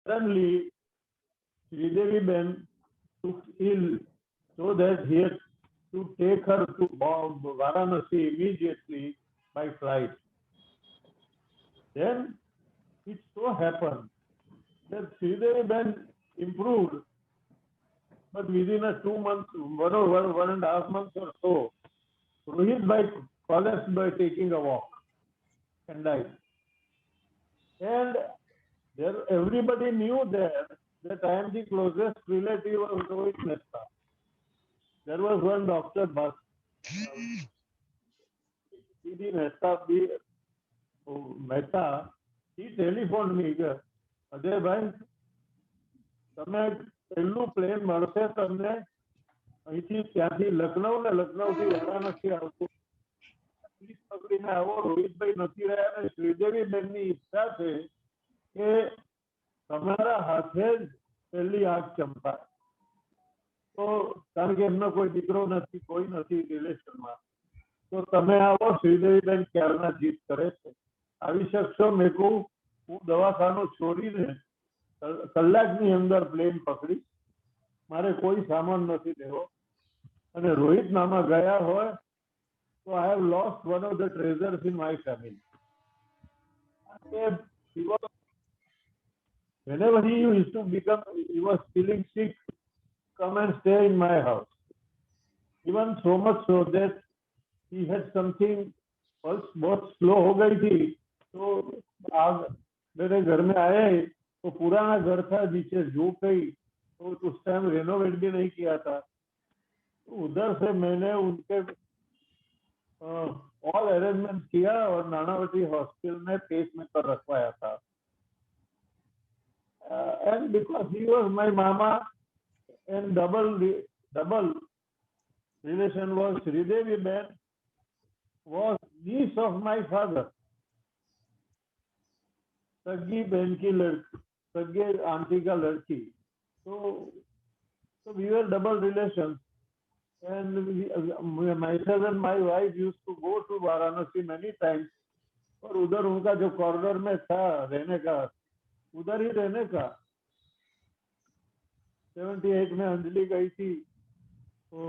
Suddenly, Sridevi Ben took ill, so that he had to take her to Varanasi immediately by flight. Then it so happened that Sridevi Ben improved, but within a 2 months, 1.5 months or so, Rohit Bhai collapsed by taking a walk and died. And there, everybody knew there that I am the closest relative of Rohit Mehta. There was one Dr. B.D. Mehta. He telephoned me કે અજયભાઈ તમે પહેલું plane મળશે તમને અહીંથી ત્યાંથી લખનઉ ને લખનઉથી વારાણસી આવતું please પકડીને આવો રોહિતભાઈ નથી રહ્યા અને શ્રીદેવી બેનની ઈચ્છા છે કે તમારા હાથે જ પહેલી આંખ ચમકાય તો કારણ કે એમનો કોઈ દીકરો નથી કોઈ નથી રિલેશનમાં તો તમે આવો શ્રીદેવી બેન ક્યારના જીત કરે છે આવી શકશો મેં કહું હું દવાખાનું છોડીને કલાકની અંદર પ્લેન પકડી મારે કોઈ સામાન નથી લેવો અને રોહિત મામા ગયા હોય તો I have lost one of the treasures in my family. Whenever he used to become, he was feeling sick, come and stay in my house. Even so much so that he had something, pulse बहुत slow हो गई थी तो आग मेरे घर में आए तो पुराना घर था नीचे झोंक गई तो उस टाइम रेनोवेट भी नहीं किया था तो उधर से मैंने उनके ऑल अरेंजमेंट किया और नानावती हॉस्पिटल में पेस मेकर रखवाया था and because he was my mama and double relation was Sridevi Ben was niece of my father. सगी बहन की लड़की, सगे आंटी का लड़की. So we were double relations. And myself and my wife used to go to Varanasi many times. और उधर उनका जो कॉर्नर में था रहने का, उधर ही रहने का. 78 में अंजलि गई थी. तो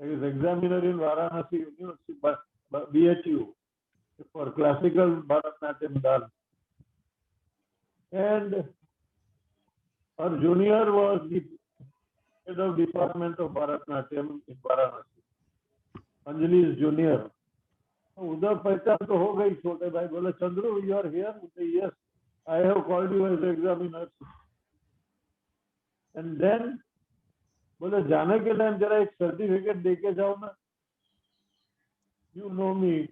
examiner in Varanasi University, BHU, for classical Bharatanatyam dance. And her junior was the head of department of Bharatanatyam in Varanasi. Anjali is junior. उधर पहचान तो हो गई. छोटे भाई बोले Chandru you are here? Yes, I have called you as examiner. And then बोले जाने के टाइम जरा एक सर्टिफिकेट दे के जाओ ना. You know me,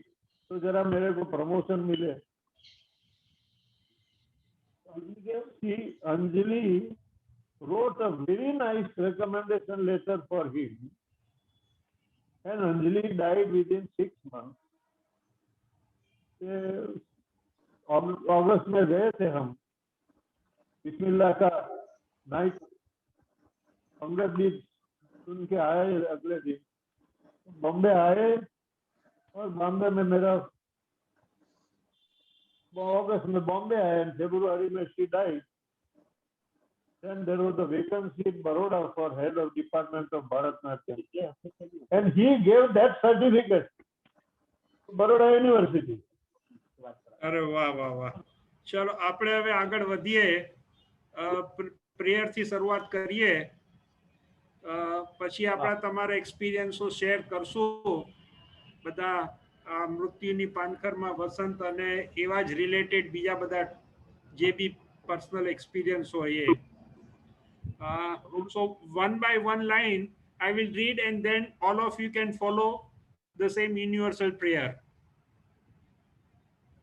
तो जरा मेरे को प्रमोशन मिले. Anjali wrote a very nice recommendation letter for him, and Anjali died within 6 months. अगस्त में गए थे हम बिस्मिल्लाह का नाइट अंगद गीत सुन के आए. अगले दिन बॉम्बे आए और बॉम्बे में मेरा अगस्त में बॉम्बे आए and February में she died. Then there was a vacancy in Baroda for head of department of Bharatanatyam, and he gave that certificate to Baroda University. અરે વાહ વાહ વાહ. ચલો આપણે હવે આગળ વધીએ. પ્રેયર થી શરૂઆત કરીએ. પછી આપણા તમારા એક્સપિરિયન્સો શેર કરશું. બધા મૃત્યુની પાનખરમાં વસંત અને એવા જ રિલેટેડ બીજા બધા જે બી પર્સનલ એક્સપિરિયન્સ હોય એ. So one by one line I will read and then all of you can follow the same universal prayer.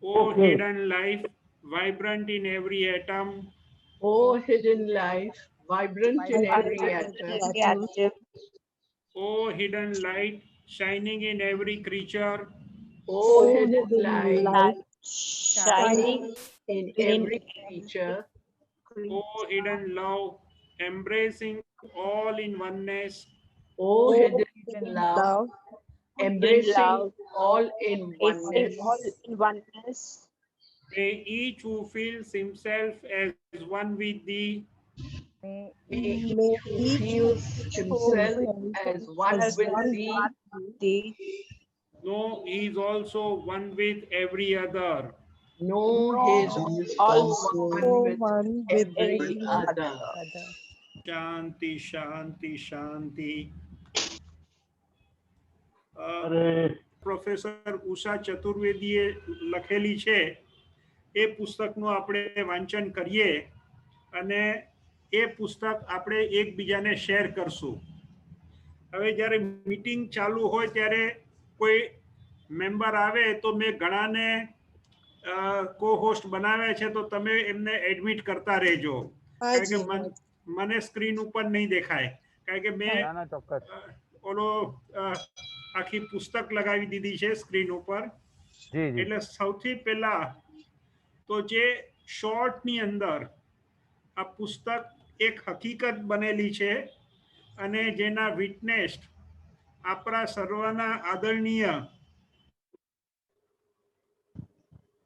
Oh hidden life, vibrant in every atom. Oh hidden life, vibrant in every atom. Oh hidden light, shining in every creature. Oh hidden light, shining in every creature. Oh hidden love, embracing all in oneness. Oh hidden love, embracing all in oneness. May each who feels himself as one with the May May each who each feels himself himself as one as with one thee with thee, know he is also one with every other. know he is is also one also with one with every every other. other. Shanti, Shanti, Shanti. અરે professor Usha ચતુર્વેદીએ લખેલી છે એ પુસ્તકનું આપણે વાંચન કરીએ અને એ પુસ્તક આપણે એકબીજાને શેર કરશું. હવે જ્યારે મીટિંગ ચાલુ હોય ત્યારે કોઈ મેમ્બર આવે તો મેં ઘણાને કો હોસ્ટ બનાવ્યા છે, તો તમે એમને એડમિટ કરતા રહેજો, કારણ કે હાજી મને સ્ક્રીન ઉપર નહીં દેખાય, કારણ કે મેં ઓલો આખી પુસ્તક લગાવી દીધી છે સ્ક્રીન ઉપર. એટલે સૌથી પહેલા તો જે શોર્ટની અંદર આ પુસ્તક એક હકીકત બનેલી છે અને જેના વિટનેસ આપણા સર્વના આદરણીય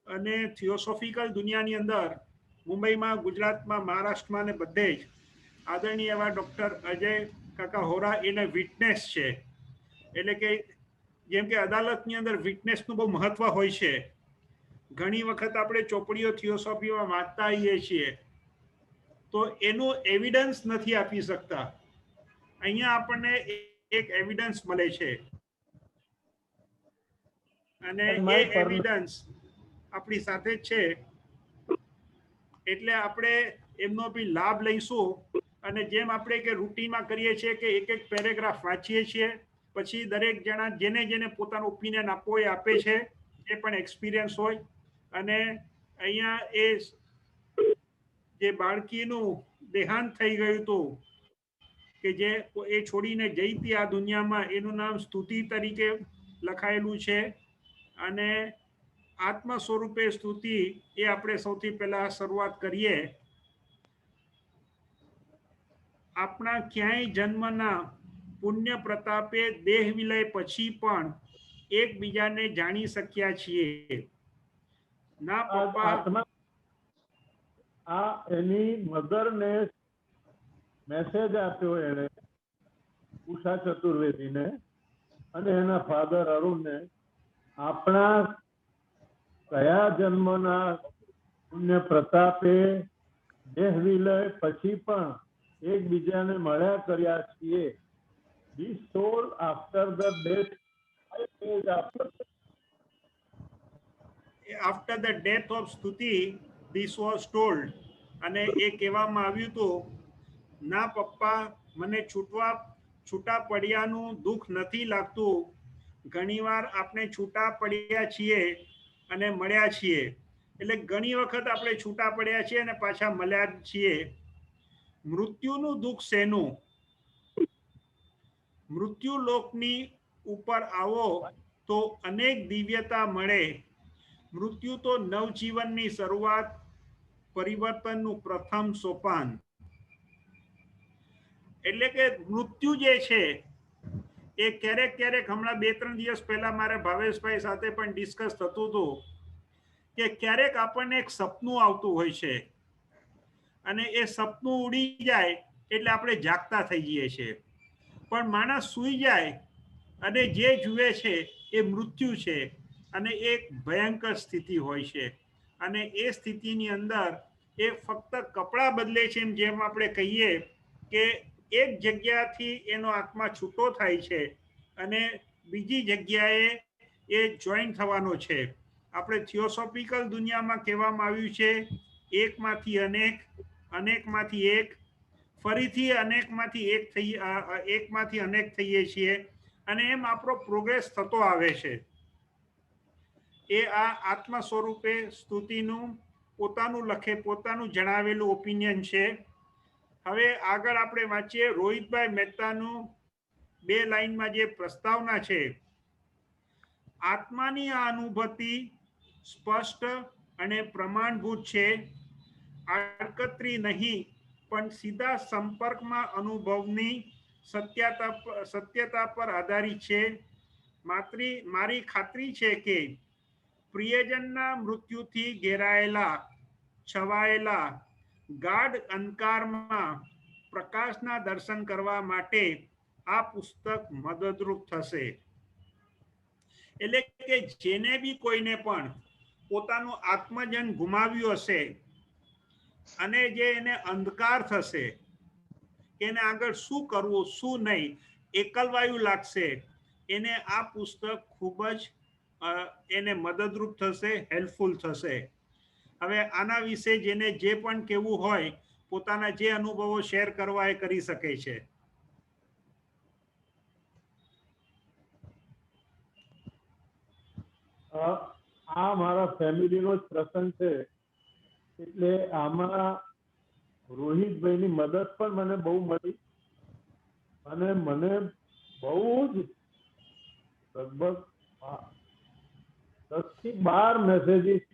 અને થિયોસોફિકલ દુનિયાની અંદર મુંબઈમાં, ગુજરાતમાં, મહારાષ્ટ્રમાં ને બધે જ આદરણીય એવા ડૉક્ટર અજય કાકા હોરા એને વિટનેસ છે. એટલે કે જેમ કે અદાલતની અંદર વિટનેસનું બહુ મહત્વ હોય છે. ઘણી વખત આપણે ચોપડીઓ થિયોસોફીમાં વાંચતા આવીએ છીએ તો એનું એવિડન્સ નથી આપી શકતા. અહીંયા આપણને એક એવિડન્સ મળે છે અને એ એવિડન્સ આપણી સાથે છે, એટલે આપણે એમનો બી લાભ લઈશું. અને જેમ આપણે કે રૂટીનમાં કરીએ છીએ કે એક એક પેરેગ્રાફ વાંચીએ છીએ, પછી દરેક જણા જેને જેને પોતાનો ઓપિનિયન આપવો એ આપે છે, જે પણ એક્સપિરિયન્સ હોય. અને અહીંયા જે બાળકીનું દેહાંત થઈ ગયું હતું કે જે એ છોડીને જઈ હતી આ દુનિયામાં, એનું નામ સ્તુતિ તરીકે લખાયેલું છે. અને આત્મ સ્વરૂપે સ્તુતિ એ આપણે સૌથી પહેલા શરૂઆત કરીએ. આપણા ક્યાંય જન્મના પુણ્ય પ્રતાપે દેહ વિલય પછી પણ એકબીજાને જાણી શક્યા છીએ. ના પપ્પા આ એની મધરને મેસેજ આપ્યો એને, ઉષા ચતુર્વેદીને અને એના ફાધર અરુણને, આપણા કયા જન્મના પુણ્ય પ્રતાપે દેહ વિલય પછી પણ એકબીજાને મળ્યા કર્યા છીએ. This soul after the death, after the death of Stuti, this was told. અને એ કહેવામાં આવ્યું હતું, ના પપ્પા, મને છૂટા પડ્યાનું દુઃખ નથી લાગતું. ઘણીવાર આપણે છૂટા પડ્યા છીએ અને મળ્યા છીએ. એટલે ઘણી વખત આપણે છૂટા પડ્યા છીએ અને પાછા મળ્યા છીએ. મૃત્યુનું દુઃખ શેનું? મૃત્યુ લોકની ઉપર આવો તો અનેક દિવ્યતા મળે. મૃત્યુ તો નવજીવનની શરૂઆત, પરિવર્તનનું પ્રથમ સોપાન. એટલે કે મૃત્યુ જે છે એ ક્યારેક ક્યારેક, હમણાં 2-3 દિવસ પહેલા મારે ભાવેશભાઈ સાથે પણ ડિસ્કસ થતું હતું કે ક્યારેક આપણને એક સપનું આવતું હોય છે અને એ સપનું ઉડી જાય એટલે આપણે જાગતા થઈ જઈએ છીએ. પણ માણસ સૂઈ જાય અને જે જુએ છે એ મૃત્યુ છે, અને એક ભયંકર સ્થિતિ હોય છે. અને એ સ્થિતિની અંદર એ ફક્ત કપડાં બદલે છે, જેમ આપણે કહીએ કે એક જગ્યાથી એનો આત્મા છૂટો થાય છે અને બીજી જગ્યાએ એ જોઈન થવાનો છે. આપણે થિયોસોફિકલ દુનિયામાં કહેવામાં આવ્યું છે એકમાંથી અનેક, અનેકમાંથી એક, ફરીથી એકમાંથી અનેક થઈએ છીએ, અને એમ આપણો પ્રોગ્રેસ થતો આવે છે. એ આ આત્મ સ્વરૂપે સ્તુતિનું પોતાનું જણાવેલું ઓપિનિયન છે. હવે આગળ આપણે વાંચીએ રોહિતભાઈ મહેતાનું 2 લાઈનમાં જે પ્રસ્તાવના છે. આત્માની આ અનુભૂતિ સ્પષ્ટ અને પ્રમાણભૂત છે, આડકતરી નહીં, પણ સીધા સંપર્કમાં અનુભવની સત્યતા પર આધારિત છે. મારી ખાતરી છે કે પ્રિયજનના મૃત્યુથી ઘેરાયેલા છવાયેલા ગાઢ અંધકારમાં પ્રકાશના દર્શન કરવા માટે આ પુસ્તક મદદરૂપ થશે. એટલે કે જેને બી કોઈને પણ પોતાનું આત્મજન ગુમાવ્યું હશે અને જે એને અંધકાર થશે કે એને આગળ શું કરવું શું નહીં, એકલવાયું લાગશે, એને આ પુસ્તક ખૂબ જ એને મદદરૂપ થશે, હેલ્પફુલ થશે. હવે આના વિશે જેને જે પણ કહેવું હોય, પોતાના જે અનુભવો શેર કરવા એ કરી શકે છે. આ મારા ફેમિલીનો જ પ્રસંગ છે, એટલે આમાં રોહિતભાઈની મદદ પણ મને બહુ મળી અને મને બહુ જ લગભગ 10 થી 12 મેસેજીસ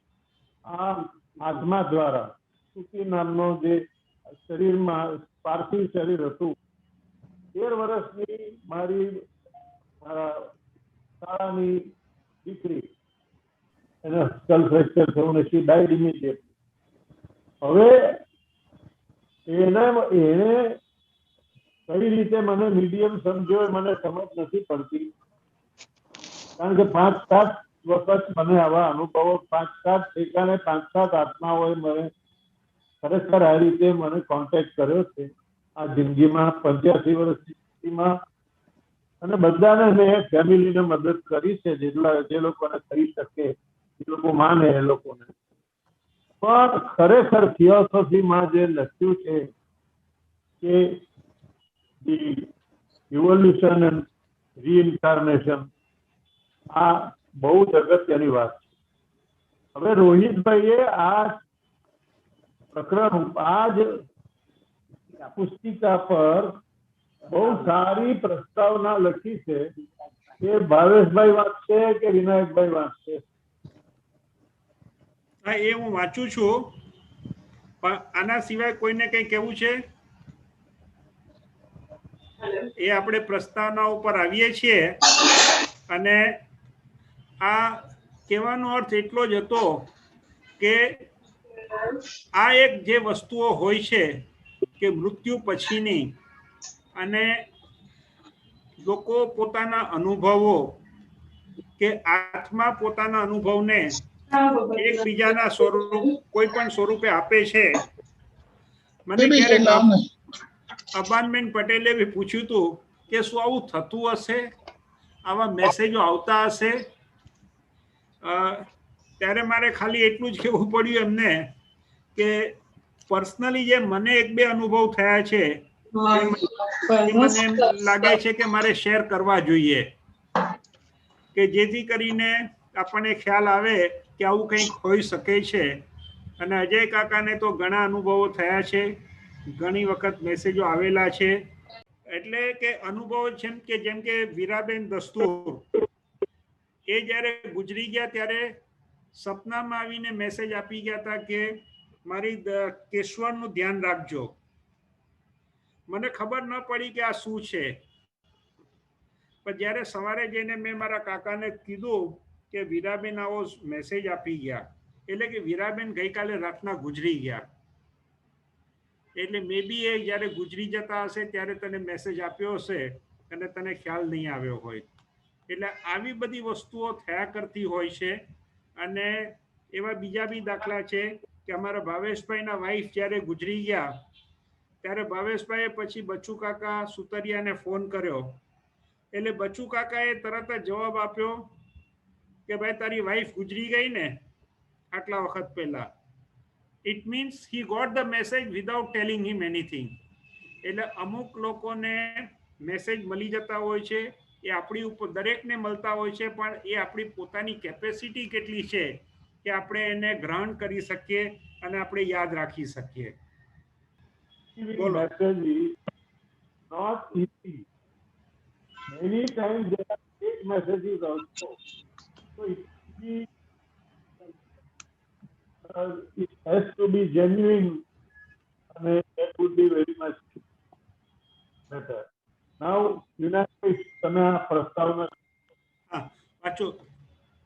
આ આત્મા દ્વારા, સુખી નામનો જે શરીરમાં પાર્થિવ શરીર હતું, 13 વર્ષની મારી શાળાની દીકરી, એને સ્કલ ફ્રેક્ચર થયું ને શી ડાઈડ ઇમિડિયેટલી. હવે એને કઈ રીતે મને મીડિયમ સમજ્યો મને સમજ નથી પડતી, કારણ કે 5-7 વખત મને આવા અનુભવો, 5-7 ઠેકાણે 5-7 આત્માઓએ મને ખરેખર આ રીતે મને કોન્ટેક્ટ કર્યો છે આ જિંદગીમાં, 85 વર્ષની જિંદગીમાં. અને બધાને મેં ફેમિલીને મદદ કરી છે, જે લોકોને થઈ શકે, એ લોકો માને એ લોકોને. પણ ખરેખર થિયોસોફીમાં જે લખ્યું છે કે ઇવોલ્યુશન એન્ડ રીઇન્કાર્નેશન, આ બહુ જ અગત્યની વાત છે. હવે રોહિતભાઈએ આ પ્રકરણ, આ જ પુસ્તિકા પર બહુ સારી પ્રસ્તાવના લખી છે. એ ભાવેશભાઈ વાંચશે કે વિનાયકભાઈ વાંચશે? હા, એ હું વાંચું છું, પણ આના સિવાય કોઈને કંઈ કહેવું છે? એ આપણે પ્રસ્તાવના ઉપર આવીએ છીએ અને આ કહેવાનો અર્થ એટલો જ હતો કે આ એક જે વસ્તુઓ હોય છે કે મૃત્યુ પછીની, અને લોકો પોતાના અનુભવો કે આત્મા પોતાના અનુભવને એકબીજાના સ્વરૂપ, કોઈ પણ સ્વરૂપે આપે છે. મને ક્યારેક અબાનબેન પટેલે બી પૂછ્યું હતું કે શું આવું થતું હશે, આવા મેસેજો આવતા હશે? ત્યારે મારે ખાલી એટલું જ કહેવું પડ્યું એમને કે પર્સનલી જે મને 1-2 અનુભવ થયા છે, મને એમ લાગે છે કે મારે શેર કરવા જોઈએ, કે જેથી કરીને આપણને ખ્યાલ આવે કે આવું કંઈક હોઈ શકે છે. અને અજય કાકાને તો ઘણા અનુભવો થયા છે, ઘણી વખત મેસેજો આવેલા છે. એટલે કે અનુભવ છે જેમ કે વીરાબેન દસ્તુર, એ જ્યારે ગુજરી ગયા ત્યારે સપનામાં આવીને મેસેજ આપી ગયા હતા કે મારી કેશવરનું ધ્યાન રાખજો. મને ખબર ન પડી કે આ શું છે, પણ જ્યારે સવારે જઈને મેં મારા કાકાને કીધું કે વીરાબેન આવો મેસેજ આપી ગયા, એટલે કે વીરાબેન ગઈકાલે રાતના ગુજરી ગયા. એટલે મે બી એ જ્યારે ગુજરી જતા હશે ત્યારે તને મેસેજ આપ્યો હશે અને તને ખ્યાલ નહીં આવ્યો હોય. એટલે આવી બધી વસ્તુઓ થયા કરતી હોય છે. અને એવા બીજા બી દાખલા છે કે અમારા ભાવેશભાઈના વાઈફ જ્યારે ગુજરી ગયા ત્યારે ભાવેશભાઈએ પછી બચુ કાકા સુતરિયાને ફોન કર્યો, એટલે બચુ કાકાએ તરત જ જવાબ આપ્યો કે ભાઈ તારી વાઈફ ગુજરી ગઈ ને આટલા વખત પહેલા. It means he got the message without telling him anything. એટલે અમુક લોકોને મેસેજ મળી જતા હોય છે, એ આપણી ઉપર દરેકને મળતા હોય છે, પણ એ આપણી પોતાની કેપેસિટી કેટલી છે કે આપણે એને ગ્રહણ કરી શકીએ અને આપણે યાદ રાખી શકીએ. બોલો. Message is not easy. Many times there are fake messages also. So it has to be genuine, and that would be very much better. Now, Vinayak, તમે આ પ્રસ્તાવના હા વાંચો.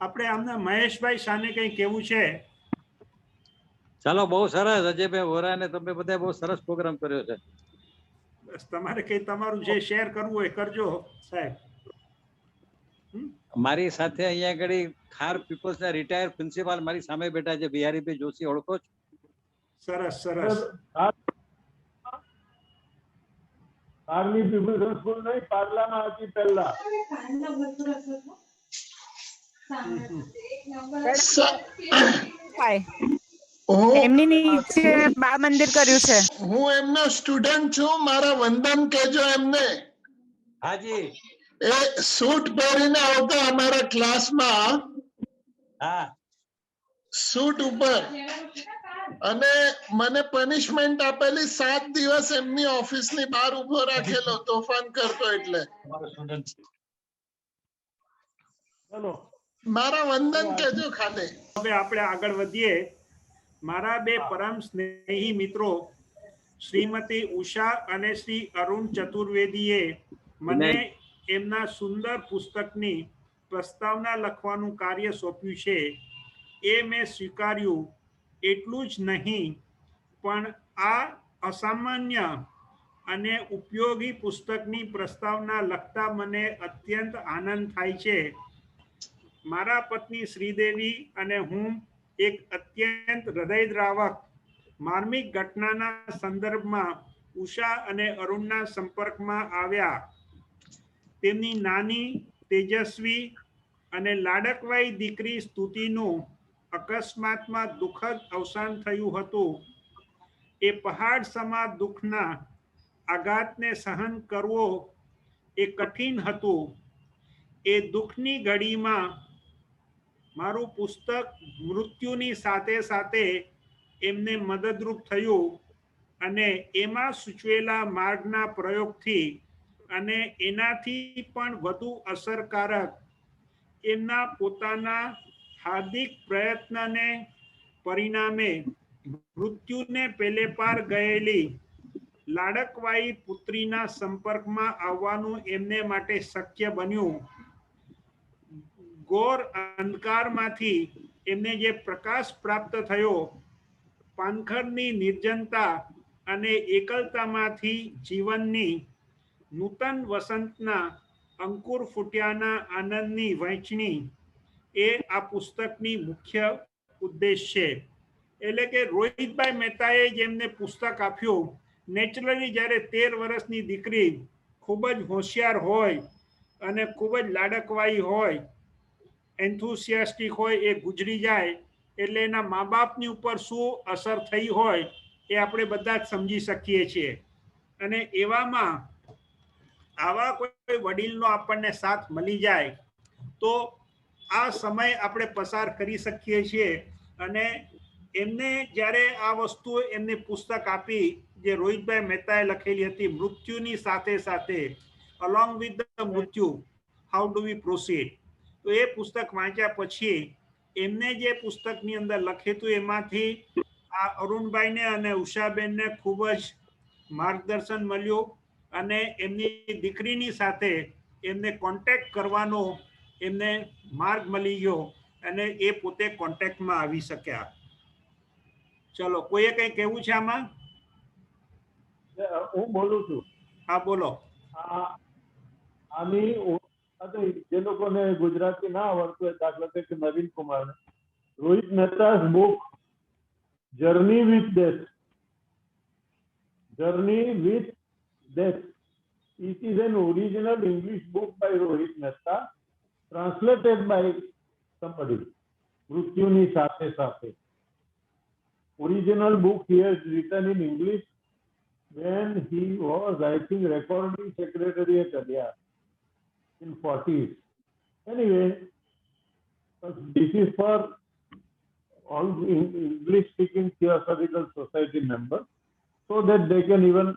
આપણે આમને મહેશભાઈ શાને કઈ કેવું છે? ચાલો, બહુ સરસ અજયભાઈ વોરા ને તમે બધા બહુ સરસ પ્રોગ્રામ કર્યો છે. બસ તમારે કઈ તમારું જે શેર કરવું હોય કરજો સાહેબ. મારી સાથે અહીંયા આગળ ખાર પીપલ્સ ના રિટાયર પ્રિન્સિપાલ મારી સામે બેઠા છે, બિહારીભાઈ જોશી, ઓળખો છો? સરસ સરસ. આર્મી પીપલ્સ સ્કૂલ નહીં, પાર્લામાં હતી પહેલા. એમની નીચે બાળ મંદિર કર્યું છે. હું એમનો સ્ટુડન્ટ છું, મારા વંદન કહેજો એમને. હાજી. એ સૂટ પહેરીને આવતા અમારા ક્લાસમાં, હા, સૂટ ઉપર, અને મને પનિશમેન્ટ આપેલી 7 દિવસ એમની ઓફિસની બહાર ઉભો રાખેલો, તોફાન કરતો એટલે. ચલો, મારા વંદન કહેજો ખાલી. હવે આપણે આગળ વધીએ. મારા બે પરમ સ્નેહી મિત્રો શ્રીમતી ઉષા અને શ્રી અરુણ ચતુર્વેદીએ મને એમના સુંદર પુસ્તકની પ્રસ્તાવના લખવાનું કાર્ય સોંપ્યું છે. એ મેં સ્વીકાર્યું. એટલું જ નહીં, પણ આ અસામાન્ય અને ઉપયોગી પુસ્તકની પ્રસ્તાવના લખતા મને અત્યંત આનંદ થાય છે. મારા પત્ની શ્રીદેવી અને હું એક અત્યંત હૃદયદ્રાવક માર્મિક ઘટનાના સંદર્ભમાં ઉષા અને અરુણના સંપર્કમાં આવ્યા. તેમની નાની, તેજસ્વી અને લાડકવાઈ દીકરી સ્તુતિનું અકસ્માતમાં દુઃખદ અવસાન થયું હતું. એ પહાડ સમા દુઃખના આઘાતને સહન કરવો એ કઠિન હતું. એ દુઃખની ઘડીમાં મારું પુસ્તક મૃત્યુની સાથે સાથે એમને મદદરૂપ થયું, અને એમાં સૂચવેલા માર્ગના પ્રયોગથી અને એનાથી પણ વધુ અસરકારક એમના પોતાના હાર્દિક પ્રયત્નને પરિણામે મૃત્યુને પેલે પાર ગયેલી લાડકવાઈ પુત્રીના સંપર્કમાં આવવાનું એમને માટે શક્ય બન્યું. ઘોર અંધકારમાંથી એમને જે પ્રકાશ પ્રાપ્ત થયો, પાનખરની નિર્જનતા અને એકલતામાંથી જીવનની નૂતન વસંતના અંકુર ફૂટ્યાના આનંદની વહેંચણી એ આ પુસ્તકની મુખ્ય ઉદ્દેશ છે. એટલે કે રોહિતભાઈ મહેતાએ જેમને પુસ્તક આપ્યું, નેચરલી જ્યારે 13 વર્ષની દીકરી ખૂબ જ હોશિયાર હોય અને ખૂબ જ લાડકવાઈ હોય, એન્થુસિયાસ્ટિક હોય, એ ગુજરી જાય એટલે એના મા બાપની ઉપર શું અસર થઈ હોય એ આપણે બધા જ સમજી શકીએ છીએ. અને એવામાં આવા કોઈ વડીલનો આપણને સાથ મળી જાય તો આ સમય આપણે પસાર કરી શકીએ છીએ. અને એમને જ્યારે આ વસ્તુ એમને પુસ્તક આપી જે રોહિતભાઈ મહેતાએ લખેલી હતી, મૃત્યુની સાથે સાથે, અલોંગ વિથ ધ મૃત્યુ હાઉ ડુ વી પ્રોસીડ, તો એ પુસ્તક વાંચ્યા પછી એમને જે પુસ્તકની અંદર લખ્યું હતું એમાંથી આ અરુણભાઈને અને ઉષાબેનને ખૂબ જ માર્ગદર્શન મળ્યું, અને એમની દીકરીની સાથે એમને કોન્ટેક્ટ કરવાનો એમને માર્ગ મળી ગયો, અને એ પોતે કોન્ટેક્ટમાં આવી શક્યા. ચલો, કોઈએ કંઈ કહેવું છે આમાં? હું બોલું છું. હા, બોલો. આની જે લોકોને ગુજરાતી ના આવડતું હોય, દાખલા તરીકે નવીન Kumar, Rohit મહેતા's book Journey with Death, it is an original English book by Rohit Mehta, translated by somebody, મૃત્યુની સાથે સાથે. Original book he has written in English when he was, I think, recording secretary at Adyar in 40s. Anyway, this is for all English-speaking Theosophical Society members, so that they can even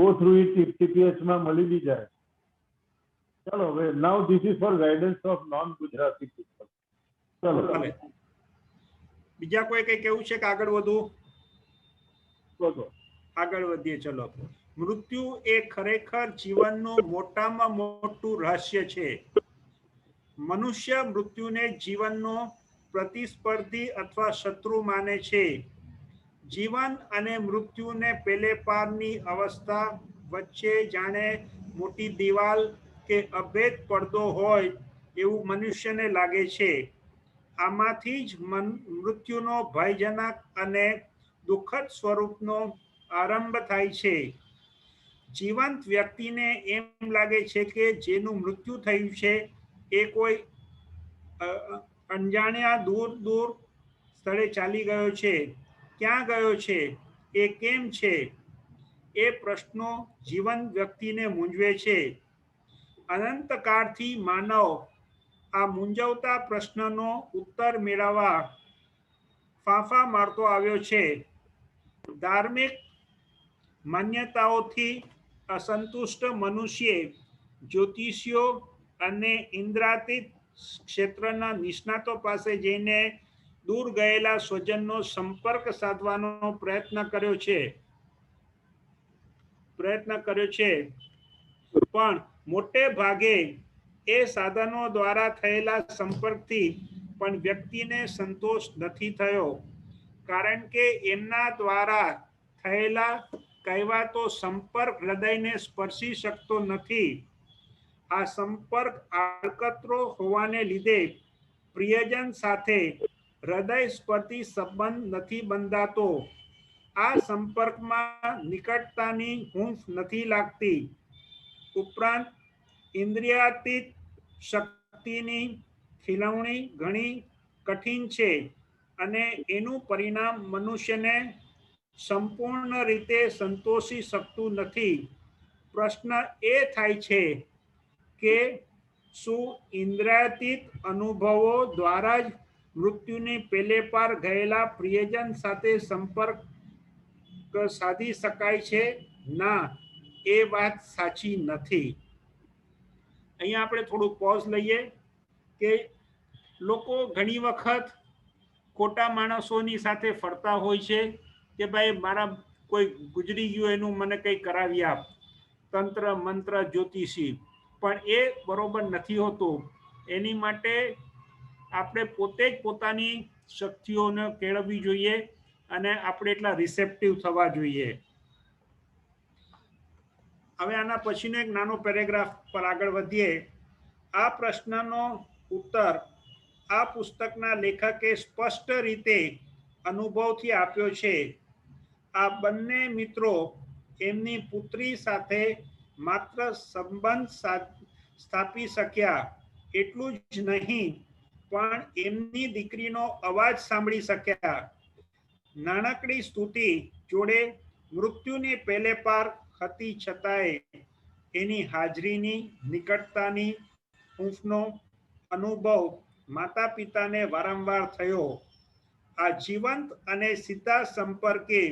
go through it if TPH માં મળી બી જાય. ચલો, now this is for guidance of non-Gujarati people. ચલો, બીજા કોઈ કઈ કેવું છે કે આગળ વધવું? બોલો. આગળ વધીએ. ચલો. મૃત્યુ એ ખરેખર જીવનનું મોટામાં મોટું રહસ્ય છે. મનુષ્ય મૃત્યુને જીવનનો પ્રતિસ્પર્ધી અથવા શત્રુ માને છે. જીવન અને મૃત્યુને પેલે પારની અવસ્થા વચ્ચે જાણે મોટી દિવાલ કે અભેદ પડદો હોય એવું મનુષ્યને લાગે છે. આમાંથી જ મૃત્યુનો ભયજનક અને દુઃખદ સ્વરૂપનો આરંભ થાય છે. જીવંત વ્યક્તિને એમ લાગે છે કે જેનું મૃત્યુ થયું છે એ કોઈ અણજાણ્યા દૂર દૂર સ્થળે ચાલી ગયો છે. ક્યાં ગયો છે? એ કેમ છે? એ પ્રશ્નો જીવંત વ્યક્તિને મૂંઝવે છે. અનંતકાળથી માનવ આ મૂંઝવતા પ્રશ્નનો ઉત્તર મેળવવા ફાંફા મારતો આવ્યો છે. ધાર્મિક માન્યતાઓથી અસંતુષ્ટ મનુષ્યે જ્યોતિષીઓ અને ઇન્દ્રાતીત ક્ષેત્રના નિષ્ણાતો પાસે જઈને દૂર ગયેલા સ્વજનનો સંપર્ક સાધવાનો પ્રયત્ન કર્યો છે. પણ મોટે ભાગે એ સાધનો દ્વારા થયેલા સંપર્કથી પણ વ્યક્તિને સંતોષ નથી થયો, કારણ કે એમના દ્વારા થયેલા કહેવાતો સંપર્ક હૃદયને સ્પર્શી શકતો નથી. આ સંપર્ક આડકતરો હોવાને લીધે પ્રિયજન સાથે હૃદય સ્પર્શી સંબંધ નથી બંધાતો. આ સંપર્કમાં નિકટતાની હૂંફ નથી લાગતી. ઉપરાંત ઇન્દ્રિયાતીત શક્તિની ખીલવણી ઘણી કઠિન છે અને એનું પરિણામ મનુષ્યને સંપૂર્ણ રીતે સંતોષી શકતું નથી. પ્રશ્ન એ થાય છે કે શું ઇન્દ્રિયાતીત અનુભવો દ્વારા જ મૃત્યુની પેલે પાર ગયેલા પ્રિયજન સાથે સંપર્ક સાધી શકાય છે? ના, એ વાત સાચી નથી. અહીંયા આપણે થોડું પોઝ લઈએ કે લોકો ઘણી વખત ખોટા માણસોની સાથે ફરતા હોય છે કે ભાઈ મારા કોઈ ગુજરી ગયું એનું મને કંઈ કરાવી આપ, તંત્ર મંત્ર જ્યોતિષી. પણ એ બરોબર નથી હોતું. એની માટે આપણે પોતે જ પોતાની શક્તિઓને કેળવવી જોઈએ અને આપણે એટલા રિસેપ્ટિવ થવા જોઈએ. હવે આના પછીનો એક નાનો પેરેગ્રાફ પર આગળ વધીએ. આ પ્રશ્નનો ઉત્તર આ પુસ્તકના લેખકે સ્પષ્ટ રીતે અનુભવથી આપ્યો છે. આ બંને મિત્રો એમની પુત્રી સાથે માત્ર સંબંધ સ્થાપી શક્યા એટલું જ નહીં, પણ એમની દીકરીનો અવાજ સાંભળી શક્યા. નાનકડી સ્તુતિ જોડે મૃત્યુની પેલે પાર હતી છતાંય એની હાજરીની નિકટતાની હૂંફનો અનુભવ માતા પિતાને વારંવાર થયો. આ જીવંત અને સીધા સંપર્કે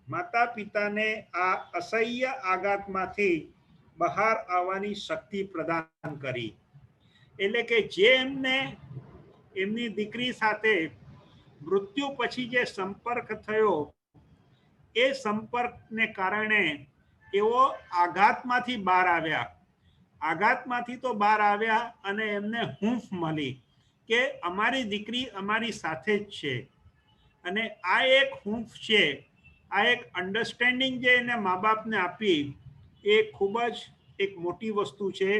માતા પિતાને આ અસહ્ય આઘાતમાંથી બહાર આવવાની શક્તિ પ્રદાન કરી. એટલે કે જે એમને એમની દીકરી સાથે મૃત્યુ પછી જે સંપર્ક થયો, એ સંપર્કને કારણે એવો આઘાતમાંથી બહાર આવ્યા. આઘાતમાંથી તો બહાર આવ્યા અને એમને હૂંફ મળી કે અમારી દીકરી અમારી સાથે જ છે. અને આ એક હૂંફ છે, આ એક અન્ડરસ્ટેન્ડિંગ જે એને મા બાપને આપી, એ ખૂબ જ એક મોટી વસ્તુ છે.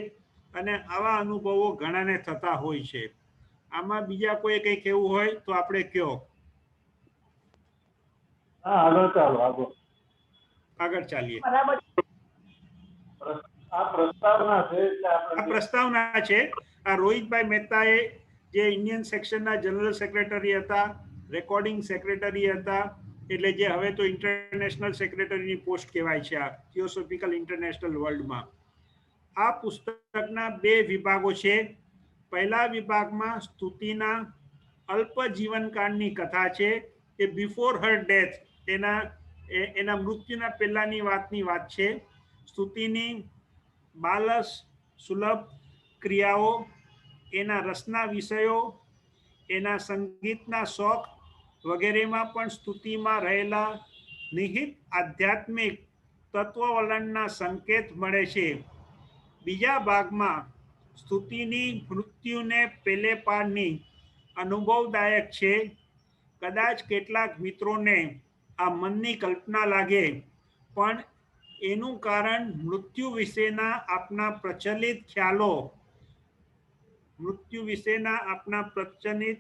અને આવા અનુભવો ઘણાને થતા હોય છે. આમાં બીજા કોઈ કંઈ કહેવું હોય તો આપણે કહો. હા, આગળ ચાલો, આગળ ચાલીએ. આ પ્રસ્તાવના છે એટલે આ આપણે પ્રસ્તાવના છે. આ રોહિતભાઈ મહેતાએ જે ઇન્ડિયન સેક્શનના જનરલ સેક્રેટરી હતા, રેકોર્ડિંગ સેક્રેટરી હતા, એટલે જે હવે તો ઇન્ટરનેશનલ સેક્રેટરીની પોસ્ટ કહેવાય છે આ થિયોસોફિકલ ઇન્ટરનેશનલ વર્લ્ડમાં. આ પુસ્તકના 2 વિભાગો છે. પહેલા વિભાગમાં સ્તુતિના અલ્પ જીવનકાળની કથા છે, એ બિફોર હર ડેથ, એના મૃત્યુના પહેલાની વાતની વાત છે. સ્તુતિની બાલસ સુલભ ક્રિયાઓ, એના રસના વિષયો, એના સંગીતના શોખ વગેરેમાં પણ સ્તુતિમાં રહેલા નિહિત આધ્યાત્મિક તત્વ વલણના સંકેત મળે છે. બીજા ભાગમાં સ્તુતિની મૃત્યુને પેલે પારની અનુભવદાયક છે. કદાચ કેટલાક મિત્રોને આ મનની કલ્પના લાગે, પણ એનું કારણ મૃત્યુ વિશેના આપના પ્રચલિત ખ્યાલો, મૃત્યુ વિશેના આપના પ્રચલિત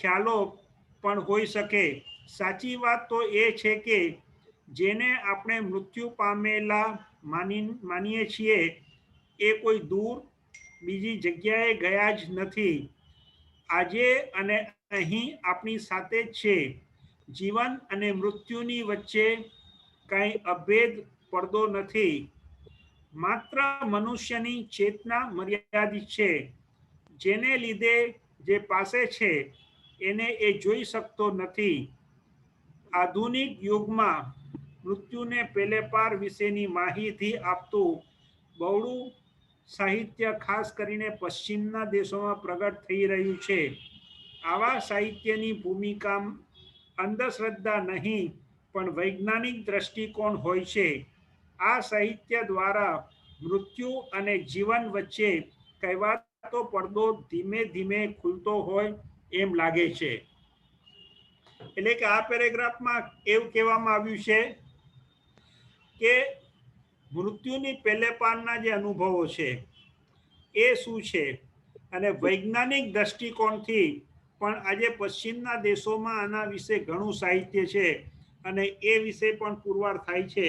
ખ્યાલો પણ હોઈ શકે. સાચી વાત તો એ છે કે જેને આપણે મૃત્યુ પામેલા માનીએ છીએ એ કોઈ દૂર બીજી જગ્યાએ ગયા જ નથી. આજે અને અહીં આપણી સાથે જ છે. જીવન અને મૃત્યુની વચ્ચે કાંઈ અભેદ પડદો નથી. માત્ર મનુષ્યની ચેતના મર્યાદિત છે. જેને લીધે જે પાસે છે એને એ જોઈ શકતો નથી. આધુનિક યુગમાં મૃત્યુને પેલે પાર વિશેની માહિતી આપતું બહોળું સાહિત્ય ખાસ કરીને પશ્ચિમના દેશોમાં પ્રગટ થઈ રહ્યું છે. આવા સાહિત્યની ભૂમિકા અંધશ્રદ્ધા નહીં પણ વૈજ્ઞાનિક દ્રષ્ટિકોણ હોય છે. આ સાહિત્ય દ્વારા મૃત્યુ અને જીવન વચ્ચે કહેવાતો પડદો ધીમે ધીમે ખુલતો હોય એમ લાગે છે. એટલે કે આ પેરેગ્રાફમાં એવું કહેવામાં આવ્યું છે કે મૃત્યુની પેલે પારના જે અનુભવો છે એ શું છે, અને વૈજ્ઞાનિક દ્રષ્ટિકોણથી પણ આજે પશ્ચિમના દેશોમાં આના વિશે ઘણું સાહિત્ય છે અને એ વિશે પણ પુરવાર થાય છે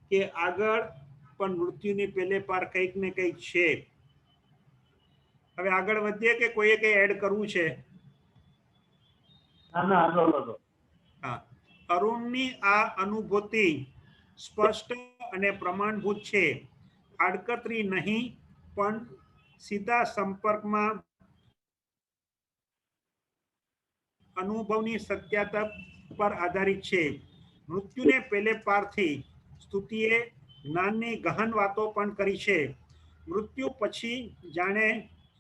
કે આગળ પણ મૃત્યુની પેલે પાર કંઈક ને કંઈક છે. હવે આગળ વધીએ કે કોઈએ કંઈ એડ કરવું છે? હા, અરુણની આ અનુભૂતિ સ્પષ્ટ અને પ્રમાણભૂત છે. આડકતરી નહીં પણ સીધા સંપર્કમાં અનુભવની સત્યતા પર આધારિત છે. મૃત્યુને પેલે પારથી સ્તુતિએ જ્ઞાનની ગહન વાતો પણ કરી છે. મૃત્યુ પછી જાણે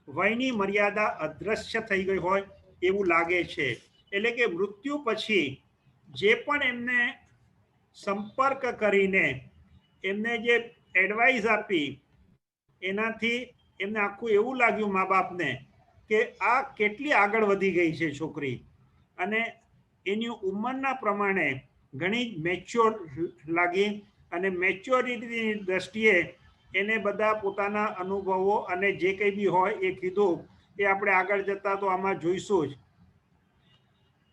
વયની મર્યાદા અદ્રશ્ય થઈ ગઈ હોય એવું લાગે છે. એટલે કે મૃત્યુ પછી જે પણ એમને સંપર્ક કરીને એમને જે એડવાઇસ આપી એનાથી એમને આખું એવું લાગ્યું મા બાપને કે આ કેટલી આગળ વધી ગઈ છે છોકરી, અને એની ઉંમરના પ્રમાણે ઘણી મેચ્યોર લાગી, અને મેચ્યોરિટીની દ્રષ્ટિએ એને બધા પોતાના અનુભવો અને જે કંઈ બી હોય એ કીધું. એ આપણે આગળ જતા તો આમાં જોઈશું જ.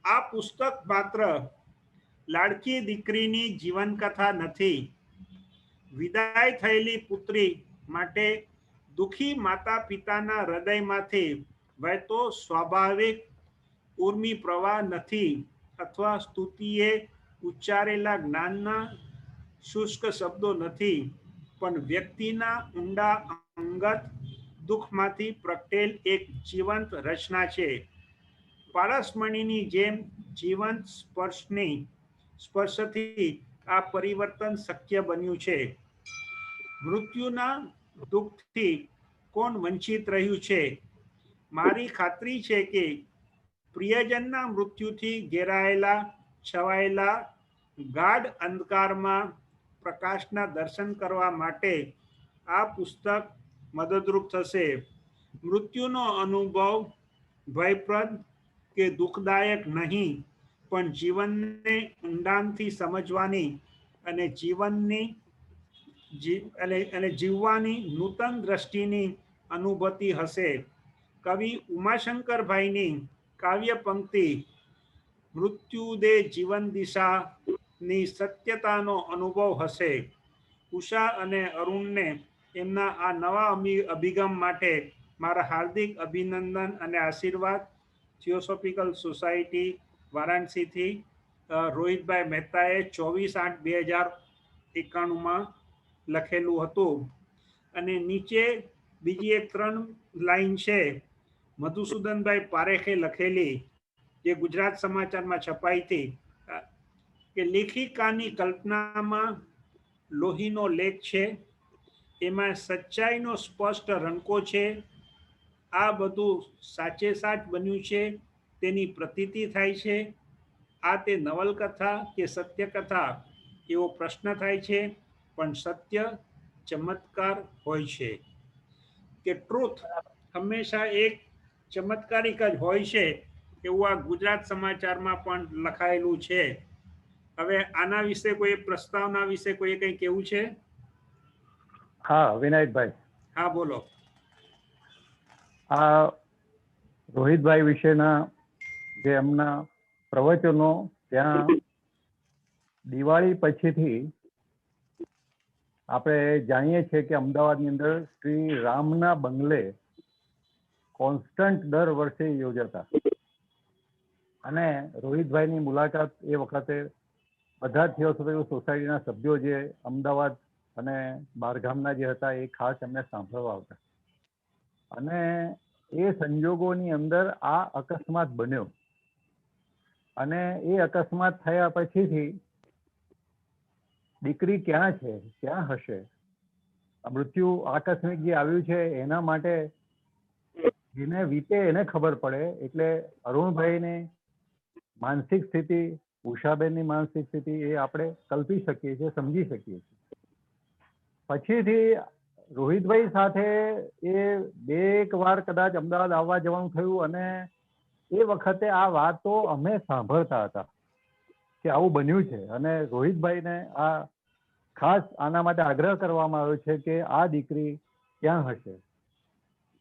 આ પુસ્તક માત્ર લાડકી દીકરીની જીવનકથા નથી. વિદાય થયેલી પુત્રી માટે દુઃખી માતા પિતાના હૃદયમાંથી વહેતો સ્વાભાવિક ઉર્મી પ્રવાહ નથી, અથવા સ્તુતિએ ઉચ્ચારેલા જ્ઞાનના શુષ્ક શબ્દો નથી, પણ વ્યક્તિના ઊંડા અંગત દુઃખમાંથી પ્રગટેલ એક જીવંત રચના છે. પારસમણીની જેમ જીવંત સ્પર્શથી આ પરિવર્તન શક્ય બન્યું છે. મૃત્યુના દુઃખથી કોણ વંચિત રહ્યું છે? મારી ખાતરી છે કે પ્રિયજનના મૃત્યુથી ઘેરાયેલા છવાયેલા ગાઢ અંધકારમાં પ્રકાશના દર્શન કરવા માટે આ પુસ્તક મદદરૂપ થશે. મૃત્યુનો અનુભવ ભયપ્રદ કે દુઃખદાયક નહીં, પણ જીવનને ઊંડાણથી સમજવાની અને જીવવાની નૂતન દ્રષ્ટિની અનુભૂતિ હશે. કવિ ઉમાશંકરભાઈની કાવ્ય પંક્તિ મૃત્યુદે જીવન દિશાની સત્યતાનો અનુભવ હશે. ઉષા અને અરુણને એમના આ નવા અભિગમ માટે મારા હાર્દિક અભિનંદન અને આશીર્વાદ. થિયોસોફિકલ સોસાયટી વારાણસીથી રોહિતભાઈ મહેતાએ 24/8/2091 લખેલું હતું. અને નીચે બીજી એક 3 લાઈન છે મધુસૂદનભાઈ પારેખે લખેલી, જે ગુજરાત સમાચારમાં છપાઈ હતી, કે લેખિકાની કલ્પનામાં લોહીનો લેખ છે, એમાં સચ્ચાઈનો સ્પષ્ટ રણકો છે. આ બધું સાચે સાચ બન્યું છે તેની પ્રતીતિ થાય છે. આ તે નવલકથા કે સત્યકથા એવો પ્રશ્ન થાય છે, પણ સત્ય ચમત્કાર હોય છે કે ટ્રુથ હંમેશા એક ચમત્કારિક જ હોય છે એવું આ ગુજરાત સમાચારમાં પણ લખાયેલું છે. હવે આના વિશે કોઈ પ્રસ્તાવના વિશે કોઈ કંઈ કેવું છે? હા વિનાયકભાઈ, હા બોલો. આ રોહિતભાઈ વિશેના જે એમના પ્રવચનો ત્યાં દિવાળી પછીથી આપણે જાણીએ છીએ કે અમદાવાદની અંદર શ્રી રામના બંગલે કોન્સ્ટન્ટ દર વર્ષે યોજાતા, અને રોહિતભાઈની મુલાકાત એ વખતે બધા જ થિયોસોફિકલ સોસાયટીના સભ્યો જે અમદાવાદ અને બહારગામના જે હતા એ ખાસ એમને સાંભળવા આવતા. અને એ સંજોગોની અંદર આ અકસ્માત બન્યો, અને એ અકસ્માત થયા પછીથી દીકરી ક્યાં છે, ક્યાં હશે, મૃત્યુ આકસ્મિક જે આવ્યું છે એના માટે જેને વીતે એને ખબર પડે. એટલે અરુણભાઈની માનસિક સ્થિતિ, ઉષાબેનની માનસિક સ્થિતિ એ આપણે કલ્પી શકીએ છીએ, સમજી શકીએ છીએ. પછીથી રોહિતભાઈ સાથે એ બે એક વાર કદાચ અમદાવાદ આવવા જવાનું થયું, અને એ વખતે આ વાતો અમે સાંભળતા હતા કે આવું બન્યું છે. અને રોહિતભાઈને આ ખાસ આના માટે આગ્રહ કરવામાં આવ્યો છે કે આ દીકરી ક્યાં હશે,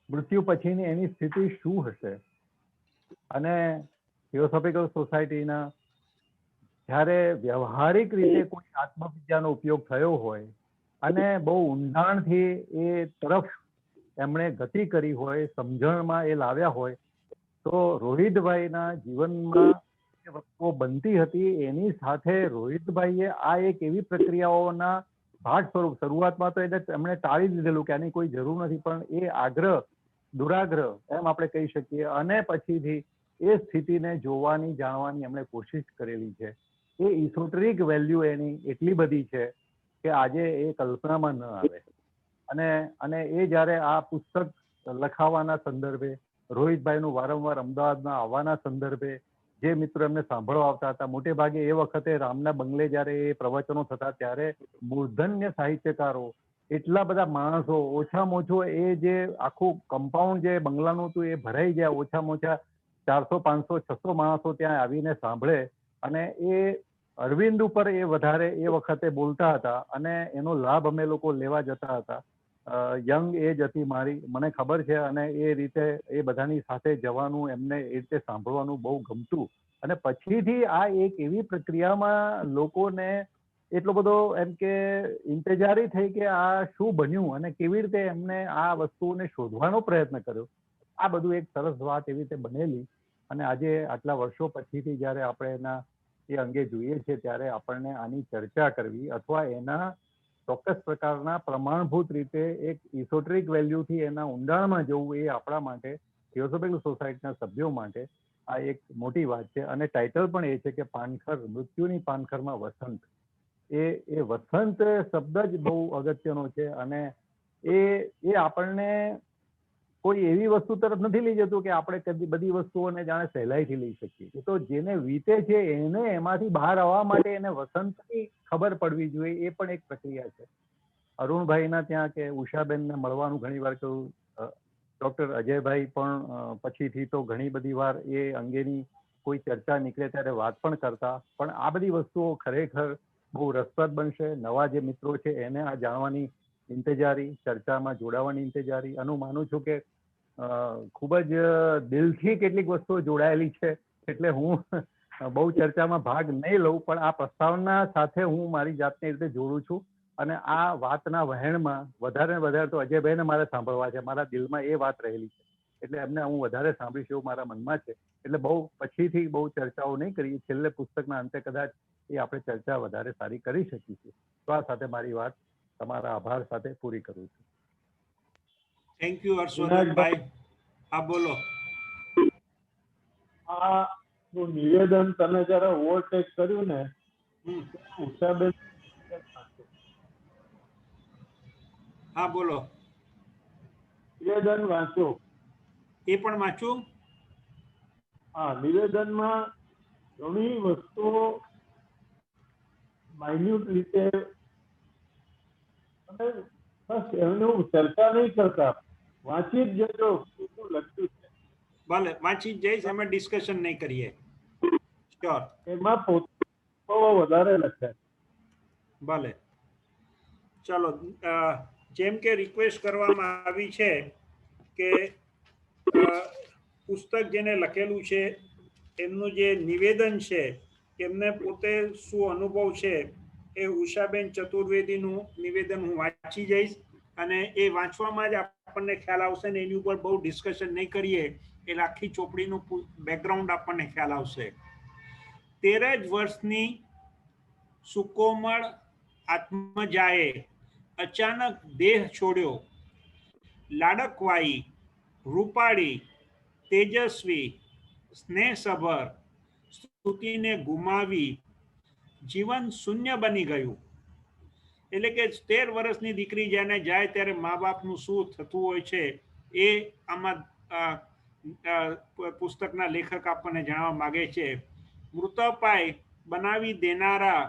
મૃત્યુ પછીની એની સ્થિતિ શું હશે. અને થિયોસોફિકલ સોસાયટીના જ્યારે વ્યવહારિક રીતે કોઈ આત્મવિદ્યાનો ઉપયોગ થયો હોય અને બહુ ઊંડાણથી એ તરફ એમણે ગતિ કરી હોય, સમજણમાં એ લાવ્યા હોય, તો રોહિતભાઈના જીવનમાં જે વસ્તુઓ બનતી હતી એની સાથે રોહિતભાઈએ આ એક એવી પ્રક્રિયાઓના ભાગ સ્વરૂપ, શરૂઆતમાં તો એને એમણે ટાળી દીધેલું કે આની કોઈ જરૂર નથી, પણ એ આગ્રહ, દુરાગ્રહ એમ આપણે કહી શકીએ, અને પછીથી એ સ્થિતિને જોવાની, જાણવાની એમણે કોશિશ કરેલી છે. એ ઇસોટરિક વેલ્યુ એની એટલી બધી છે કે આજે એ કલ્પનામાં ન આવે. અને એ જ્યારે આ પુસ્તક લખાવાના સંદર્ભે, રોહિતભાઈનું વારંવાર અમદાવાદમાં આવવાના સંદર્ભે જે મિત્રો એમને સાંભળવા આવતા હતા, મોટે ભાગે એ વખતે રામના બંગલે જ્યારે એ પ્રવચનો થતા ત્યારે મૂર્ધન્ય સાહિત્યકારો, એટલા બધા માણસો, ઓછામાં ઓછો એ જે આખું કમ્પાઉન્ડ જે બંગલાનું હતું એ ભરાઈ ગયા, ઓછામાં ઓછા 400, 500, 600 માણસો ત્યાં આવીને સાંભળે. અને એ અરવિંદ ઉપર એ વધારે એ વખતે બોલતા હતા, અને એનો લાભ અમે લોકો લેવા જતા હતા. યંગ એજ હતી મારી, મને ખબર છે, અને એ રીતે એ બધાની સાથે જવાનું, એમને એ રીતે સાંભળવાનું બહુ ગમતું. અને પછીથી આ એક એવી પ્રક્રિયામાં લોકોને એટલો બધો એમ કે ઇંતજારી થઈ કે આ શું બન્યું અને કેવી રીતે એમને આ વસ્તુઓને શોધવાનો પ્રયત્ન કર્યો. આ બધું એક સરસ વાત એવી રીતે બનેલી. અને આજે આટલા વર્ષો પછીથી જ્યારે આપણે એના એ અંગે જોઈએ છે ત્યારે આપણને આની ચર્ચા કરવી અથવા એના ચોક્કસ પ્રકારના પ્રમાણભૂત રીતે એક ઇસોટરિક વેલ્યુથી એના ઊંડાણમાં જવું એ આપણા માટે, થિયોસોફિકલ સોસાયટીના સભ્યો માટે આ એક મોટી વાત છે. અને ટાઇટલ પણ એ છે કે પાનખર, મૃત્યુની પાનખરમાં વસંત. એ વસંત શબ્દ જ બહુ અગત્યનો છે, અને એ આપણને કોઈ એવી વસ્તુ તરફ નથી લઈ જતું કે આપણે કદી બધી વસ્તુઓને જાણે સહેલાઈથી લઈ શકીએ. એ તો જેને વીતે છે એને એમાંથી બહાર આવવા માટે એને વસંતની ખબર પડવી જોઈએ, એ પણ એક પ્રક્રિયા છે. અરુણભાઈના ત્યાં કે ઉષાબેનને મળવાનું ઘણી વાર કહ્યું, ડોક્ટર અજયભાઈ પણ પછીથી તો ઘણી બધી વાર એ અંગેની કોઈ ચર્ચા નીકળે ત્યારે વાત પણ કરતા. પણ આ બધી વસ્તુઓ ખરેખર બહુ રસપ્રદ બનશે. નવા જે મિત્રો છે એને આ જાણવાની ઇંતજારી, ચર્ચામાં જોડાવાની ઇંતજારી. અને હું માનું છું કે ખૂબ જ દિલથી કેટલીક વસ્તુઓ જોડાયેલી છે, એટલે હું બહુ ચર્ચામાં ભાગ નહીં લઉં, પણ આ પ્રસ્તાવના સાથે હું મારી જાતને રીતે જોડું છું. અને આ વાતના વહેણમાં વધારે ને વધારે તો અજયભાઈને મારે સાંભળવા છે, મારા દિલમાં એ વાત રહેલી છે, એટલે એમને હું વધારે સાંભળીશ એવું મારા મનમાં છે. એટલે બહુ પછીથી બહુ ચર્ચાઓ નહીં કરીએ, છેલ્લે પુસ્તકના અંતે કદાચ એ આપણે ચર્ચા વધારે સારી કરી શકીશું. તો આ સાથે મારી વાત તમારા આભાર સાથે પૂરી કરું છું. થેન્ક યુ હર્ષવર્ધનભાઈ. હા બોલો. આ નું નિવેદન તમે જયારે ઓવરટેક કર્યું ને, ઉષાબેન, હા બોલો. નિવેદન વાંચો. એ પણ વાંચું. હા, નિવેદનમાં ઘણી વસ્તુઓ માઇન્યુટ રીતે અને બસ એમનું ચર્ચા નહીં કરતા, વાંચી જ જજો શું લખ્યું છે. ભલે વાંચી જ જઈશ, એમાં ડિસ્કશન નહીં કરીએ. શ્યોર. એમાં પોતે બહુ વધારે લખ્યા છે. ભલે ચાલો. જેમ કે રિક્વેસ્ટ કરવામાં આવી છે કે પુસ્તક જેને લખેલું છે એમનું જે નિવેદન છે, એમને પોતે શું અનુભવ છે, એ ઉષાબેન ચતુર્વેદીનું નિવેદન હું વાંચી જઈશ અને એ વાંચવામાં જ આપણને ખ્યાલ આવશે ને એની ઉપર બહુ ડિસ્કશન નહીં કરીએ એટલે આખી ચોપડીનું બેકગ્રાઉન્ડ આપણને ખ્યાલ આવશે. 13 જ વર્ષની સુકોમળ આત્મજાએ અચાનક દેહ છોડ્યો. લાડકવાઈ, રૂપાળી, તેજસ્વી, સ્નેહસભર સ્તુતિને ગુમાવી જીવન શૂન્ય બની ગયું. એટલે કે 13 વર્ષની દીકરી જેને જાય ત્યારે મા બાપનું શું થતું હોય છે એ આમાં પુસ્તકના લેખક આપણને જાણવા માંગે છે. મૃતપાય બનાવી દેનારા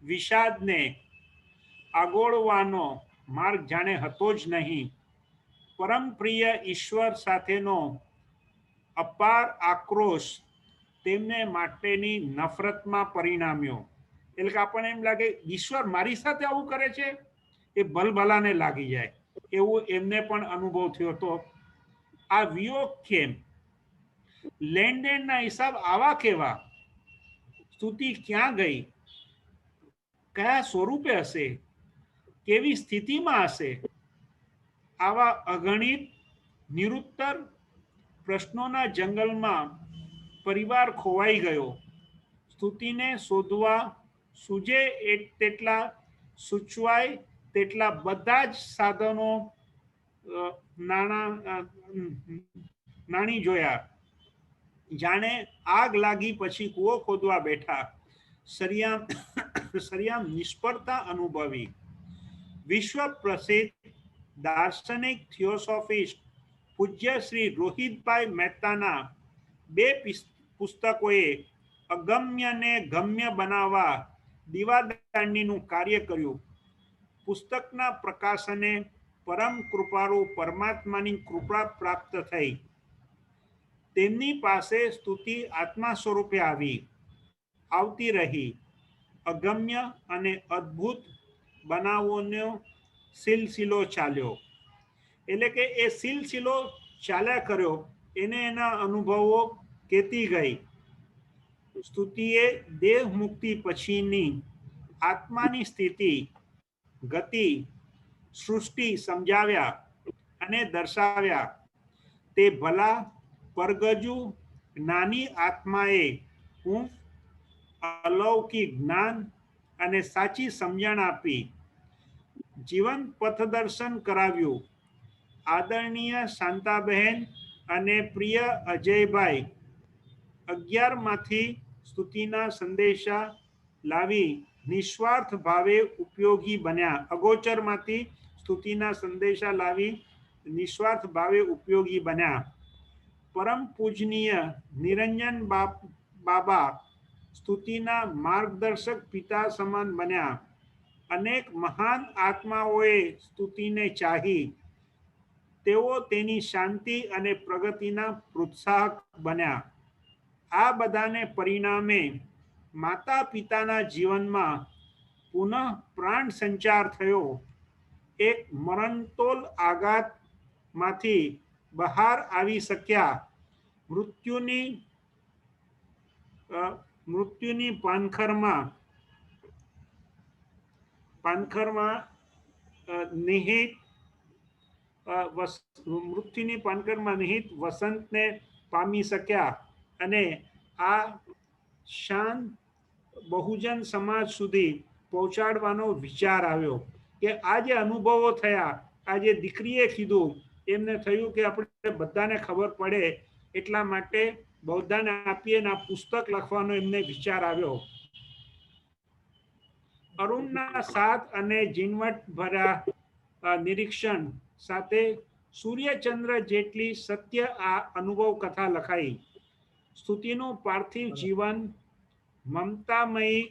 વિષાદને આગોળવાનો માર્ગ જાણે હતો જ નહીં. પરમ પ્રિય ઈશ્વર સાથેનો અપાર આક્રોશ તેમને માટેની નફરતમાં પરિણામ્યો. એટલે કે આપણને એમ લાગે ઈશ્વર મારી સાથે આવું કરે છે, એ ભલભલાને લાગી જાય એવું એમને પણ અનુભવ થયો હતો. આ વિયોગ કેમ? લેણદેણના હિસાબ આવા કેવા? સ્તુતિ ક્યાં ગઈ? કયા સ્વરૂપે હશે? કેવી સ્થિતિમાં હશે? આવા અગણિત નિરુત્તર પ્રશ્નોના જંગલમાં પરિવાર ખોવાઈ ગયો. સ્તુતિને શોધવા સૂજે તેટલા, સૂચવાય તેટલા બધા જ સાધનો નાણી જોયા. જાણે આગ લાગી પછી કૂવો ખોદવા બેઠા. સરિયામ નિષ્ફળતા અનુભવી. વિશ્વ પ્રસિદ્ધ દાર્શનિક થિયોસોફિસ્ટ પૂજ્ય શ્રી રોહિતભાઈ મહેતાના 2 પુસ્તકોએ અગમ્યને ગમ્ય બનાવવા દીવાદાંડીનું કાર્ય કર્યું. પુસ્તકના પ્રકાશને પરમ કૃપાળુ પરમાત્માની કૃપા પ્રાપ્ત થઈ. તેમની પાસે સ્તુતિ આત્મા સ્વરૂપે આવતી રહી. અગમ્ય અને અદ્ભુત બનાવોનો સિલસિલો ચાલ્યો. એટલે કે એ સિલસિલો ચાલ્યા કર્યો, એને એના અનુભવો કહેતી ગઈ. સ્તુતિએ દેહ મુક્તિ પછીની આત્માની સ્થિતિ, ગતિ, સૃષ્ટિ સમજાવ્યા અને દર્શાવ્યા. તે ભલા પરગજુ જ્ઞાની આત્માએ અલૌકિક જ્ઞાન અને સાચી સમજણ આપી. જીવન પથદર્શન કરાવ્યું. આદરણીય શાંતાબહેન અને પ્રિય અજયભાઈ 11માંથી સ્તુતિના સંદેશા લાવી નિસ્વાર્થ ભાવે ઉપયોગી બન્યા. અગોચરમાંથી સ્તુતિના સંદેશા લાવી નિસ્વાર્થ ભાવે ઉપયોગી બન્યા. પરમ પૂજનીય નિરંજન બાબા સ્તુતિના માર્ગદર્શક પિતા સમાન બન્યા. અનેક મહાન આત્માઓએ સ્તુતિને ચાહી. તેઓ તેની શાંતિ અને પ્રગતિના પ્રોત્સાહક બન્યા. આ બધાને પરિણામે માતા પિતાના જીવનમાં પુનઃ પ્રાણ સંચાર થયો. એક મરણતોલ આઘાતમાંથી બહાર આવી શક્યા. મૃત્યુની પાનખરમાં નિહિત વસંતને પામી શક્યા. અને આ શાન બહુજન સમાજ સુધી પહોંચાડવાનો વિચાર આવ્યો કે આ જે અનુભવો થયા, આ જે દીકરીએ કીધું, એમને થયું કે આપણે બધાને ખબર પડે એટલા માટે બધાને આપીએ ને આ પુસ્તક લખવાનો એમને વિચાર આવ્યો. અરુણના સાથ અને ઝીણવટ ભર્યા નિરીક્ષણ સાથે સૂર્યચંદ્ર જેટલી સત્ય આ અનુભવ કથા લખાઈ. સ્તુતિનું પાર્થિવ જીવન મમતામયી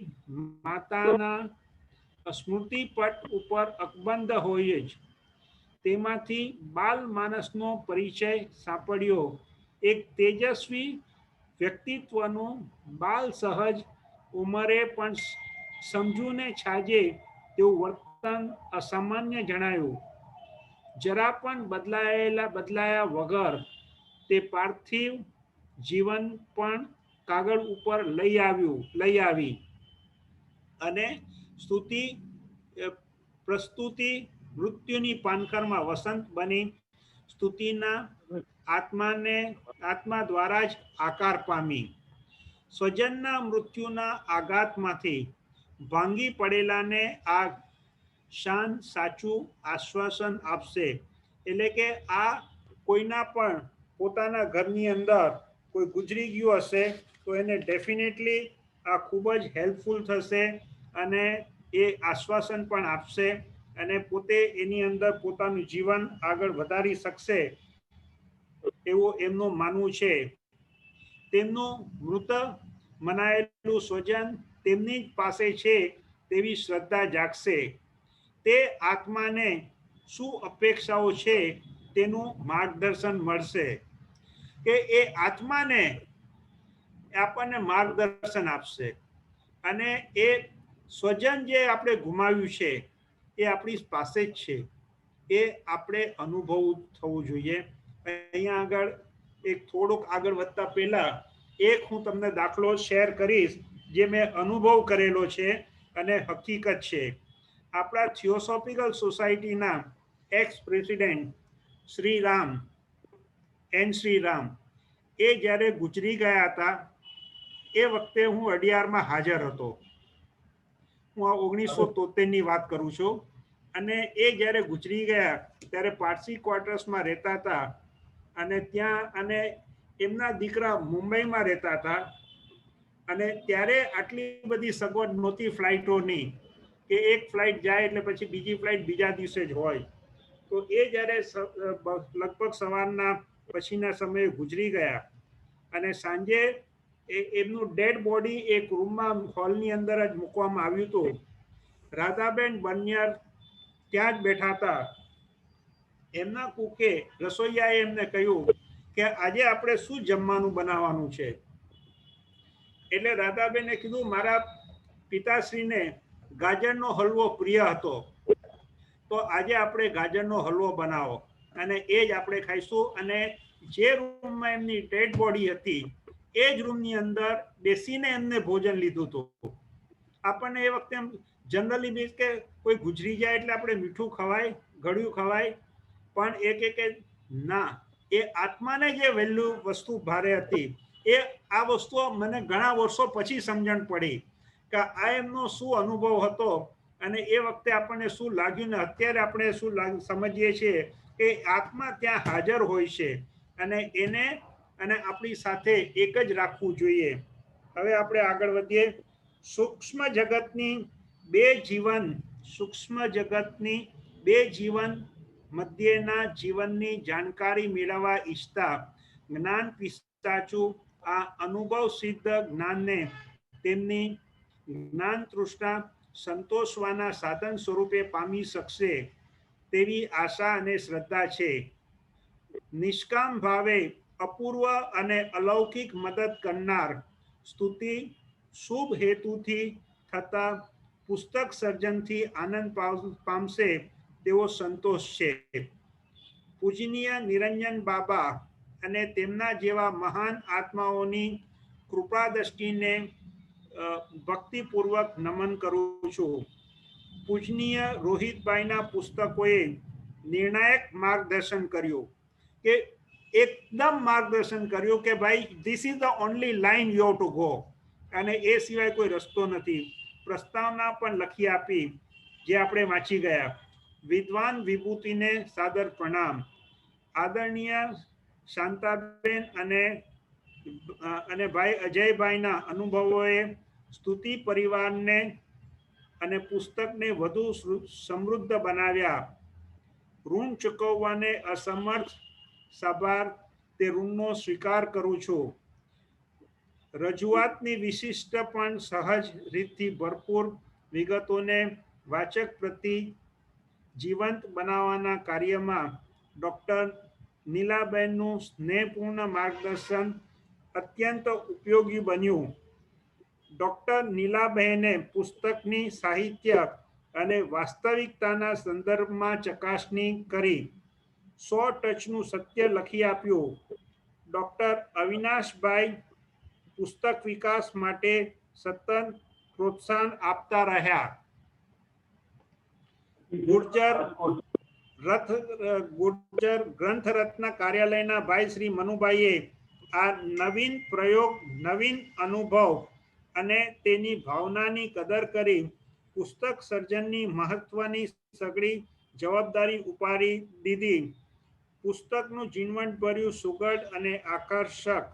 માતાના સ્મૃતિપટ ઉપર અકબંધ હોય જ તેમાંથી બાલ માનસનો પરિચય સાંપડ્યો. એક તેજસ્વી વ્યક્તિત્વનું બાલ સહજ ઉંમરે પણ સમજૂને છાજે તેવું વર્તન અસામાન્ય જણાયું. જરા પણ બદલાયા વગર તે પાર્થિવ જીવન પણ કાગળ ઉપર લઈ આવી અને પ્રસ્તુતિ મૃત્યુની પાનખરમાં વસંત બની સ્તુતિના આત્મા દ્વારા જ આકાર પામી. સ્વજનના મૃત્યુના આઘાતમાંથી ભાંગી પડેલાને આ શાન સાચું આશ્વાસન આપશે. એટલે કે આ કોઈના પણ પોતાના ઘરની અંદર કોઈ ગુજરી ગયું હશે તો એને ડેફિનેટલી આ ખૂબ જ હેલ્પફુલ થશે અને એ આશ્વાસન પણ આપશે અને પોતે એની અંદર પોતાનું જીવન આગળ વધારી શકશે એવું એમનું માનવું છે. તેમનું મૃત મનાયેલું સ્વજન તેમની પાસે છે તેવી શ્રદ્ધા જાગશે. તે આત્માને શું અપેક્ષાઓ છે તેનું માર્ગદર્શન મળશે. કે એ આત્માને આપણને માર્ગદર્શન આપશે અને એ સ્વજન જે આપણે ગુમાવ્યું છે એ આપણી પાસે જ છે. એ આપણે અનુભવ થવું જોઈએ. અહીંયા આગળ એક થોડુંક આગળ વધતા પહેલા એક હું તમને દાખલો શેર કરીશ જે મેં અનુભવ કરેલો છે અને હકીકત છે. આપણા થિયોસોફિકલ સોસાયટીના એક્સ પ્રેસિડેન્ટ શ્રીરામ એ જ્યારે ગુજરી ગયા હતા એ વખતે હું અડિયારમાં હાજર હતો. હું આ 1973ની વાત કરું છું. અને એ જ્યારે ગુજરી ગયા ત્યારે પારસી ક્વાર્ટર્સમાં રહેતા હતા અને ત્યાં અને એમના દીકરા મુંબઈમાં રહેતા હતા અને ત્યારે આટલી બધી સગવડ નહોતી ફ્લાઇટોની કે એક ફ્લાઇટ જાય એટલે પછી બીજી ફ્લાઇટ બીજા દિવસે જ હોય. તો એ જ્યારે લગભગ સવારના પછીના સમયે ગુજરી ગયા અને સાંજે એમનું ડેડ બોડી એક રૂમમાં હોલની અંદર જ મૂકવામાં આવ્યું હતું. રાધાબેન બનિયાર ત્યાં જ બેઠા હતા. એમના કુકે રસોઈયાએ એમને કહ્યું કે આજે આપણે શું જમવાનું બનાવવાનું છે. એટલે રાધાબેને કીધું મારા પિતાશ્રીને ગાજરનો હલવો પ્રિય હતો તો આજે આપણે ગાજરનો હલવો બનાવો અને એ જ આપણે ખાઈશું. અને જે રૂમમાં એમની ડેડ બોડી હતી એ જ રૂમની અંદર બેસીને એમને ભોજન લીધું હતું. આપણને એ વખતે જનરલી મીન્સ કે કોઈ ગુજરી જાય એટલે આપણે મીઠું ખવાય, ગળ્યું ખવાય, પણ એ કે ના, એ આત્માને જે વેલ્યુ વસ્તુ ભારે હતી એ આ વસ્તુઓ મને ઘણા વર્ષો પછી સમજણ પડી કે આ એમનો શું અનુભવ હતો અને એ વખતે આપણને શું લાગ્યું ને અત્યારે આપણે શું સમજીએ છીએ કે આત્મા ત્યાં હાજર હોય છે અને એને અને આપણી સાથે એક જ રાખવું જોઈએ. હવે આપણે આગળ વધીએ. સૂક્ષ્મ જગતની બે જીવન મધ્યના જીવનની જાણકારી મેળવવા ઈચ્છતા જ્ઞાન પિશાચું આ અનુભવ સિદ્ધ જ્ઞાનને તેમની જ્ઞાન તૃષ્ણા સંતોષવાના સાધન સ્વરૂપે પામી શકશે તેવી આશા અને શ્રદ્ધા છે. નિષ્કામ ભાવે અપૂર્વ અને અલૌકિક મદદ કરનાર સ્તુતિ શુભ હેતુથી થતા પુસ્તક સર્જનથી આનંદ પામશે તેવો સંતોષ છે. પૂજનીય નિરંજન બાબા અને તેમના જેવા મહાન આત્માઓની કૃપા દ્રષ્ટિને ભક્તિપૂર્વક નમન કરું છું. પૂજનીય રોહિતભાઈના પુસ્તકોએ નિર્ણાયક માર્ગદર્શન કર્યું કે એકદમ માર્ગદર્શન કર્યું કે ભાઈ this is the only line you have to go અને એ સિવાય કોઈ રસ્તો નથી. પ્રસ્તાવના પણ લખી આપી જે આપણે વાંચી ગયા. વિદ્વાન વિભૂતિને સાદર પ્રણામ. આદરણીય શાંતાબેન અને ભાઈ અજયભાઈના અનુભવોએ સ્તુતિ પરિવારને અને પુસ્તકને વધુ સમૃદ્ધ બનાવ્યા. ઋણ ચૂકવવાને અસમર્થ સાભાર તે ઋણનો સ્વીકાર કરું છું. રજૂઆતની વિશિષ્ટ પણ સહજ રીતથી ભરપૂર વિગતોને વાચક પ્રતિ જીવંત બનાવવાના કાર્યમાં ડૉક્ટર નીલાબેનનું સ્નેહપૂર્ણ માર્ગદર્શન અત્યંત ઉપયોગી બન્યું. ડૉક્ટર નીલાબહેને પુસ્તકની સાહિત્ય અને વાસ્તવિકતાના સંદર્ભમાં ચકાસણી કરી 100 ટચનું સત્ય લખી આપ્યું. ડૉક્ટર અવિનાશભાઈ પુસ્તક વિકાસ માટે સતત પ્રોત્સાહન આપતા રહ્યા. ગુર્જર ગ્રંથરત્ન કાર્યાલયના ભાઈ શ્રી મનુભાઈએ આ નવીન પ્રયોગ, નવીન અનુભવ અને તેની ભાવનાની કદર કરી પુસ્તક સર્જનની મહત્વની સઘળી જવાબદારી ઉપાડી દીધી. પુસ્તકનું ઝીણવટભર્યું, સુઘડ અને આકર્ષક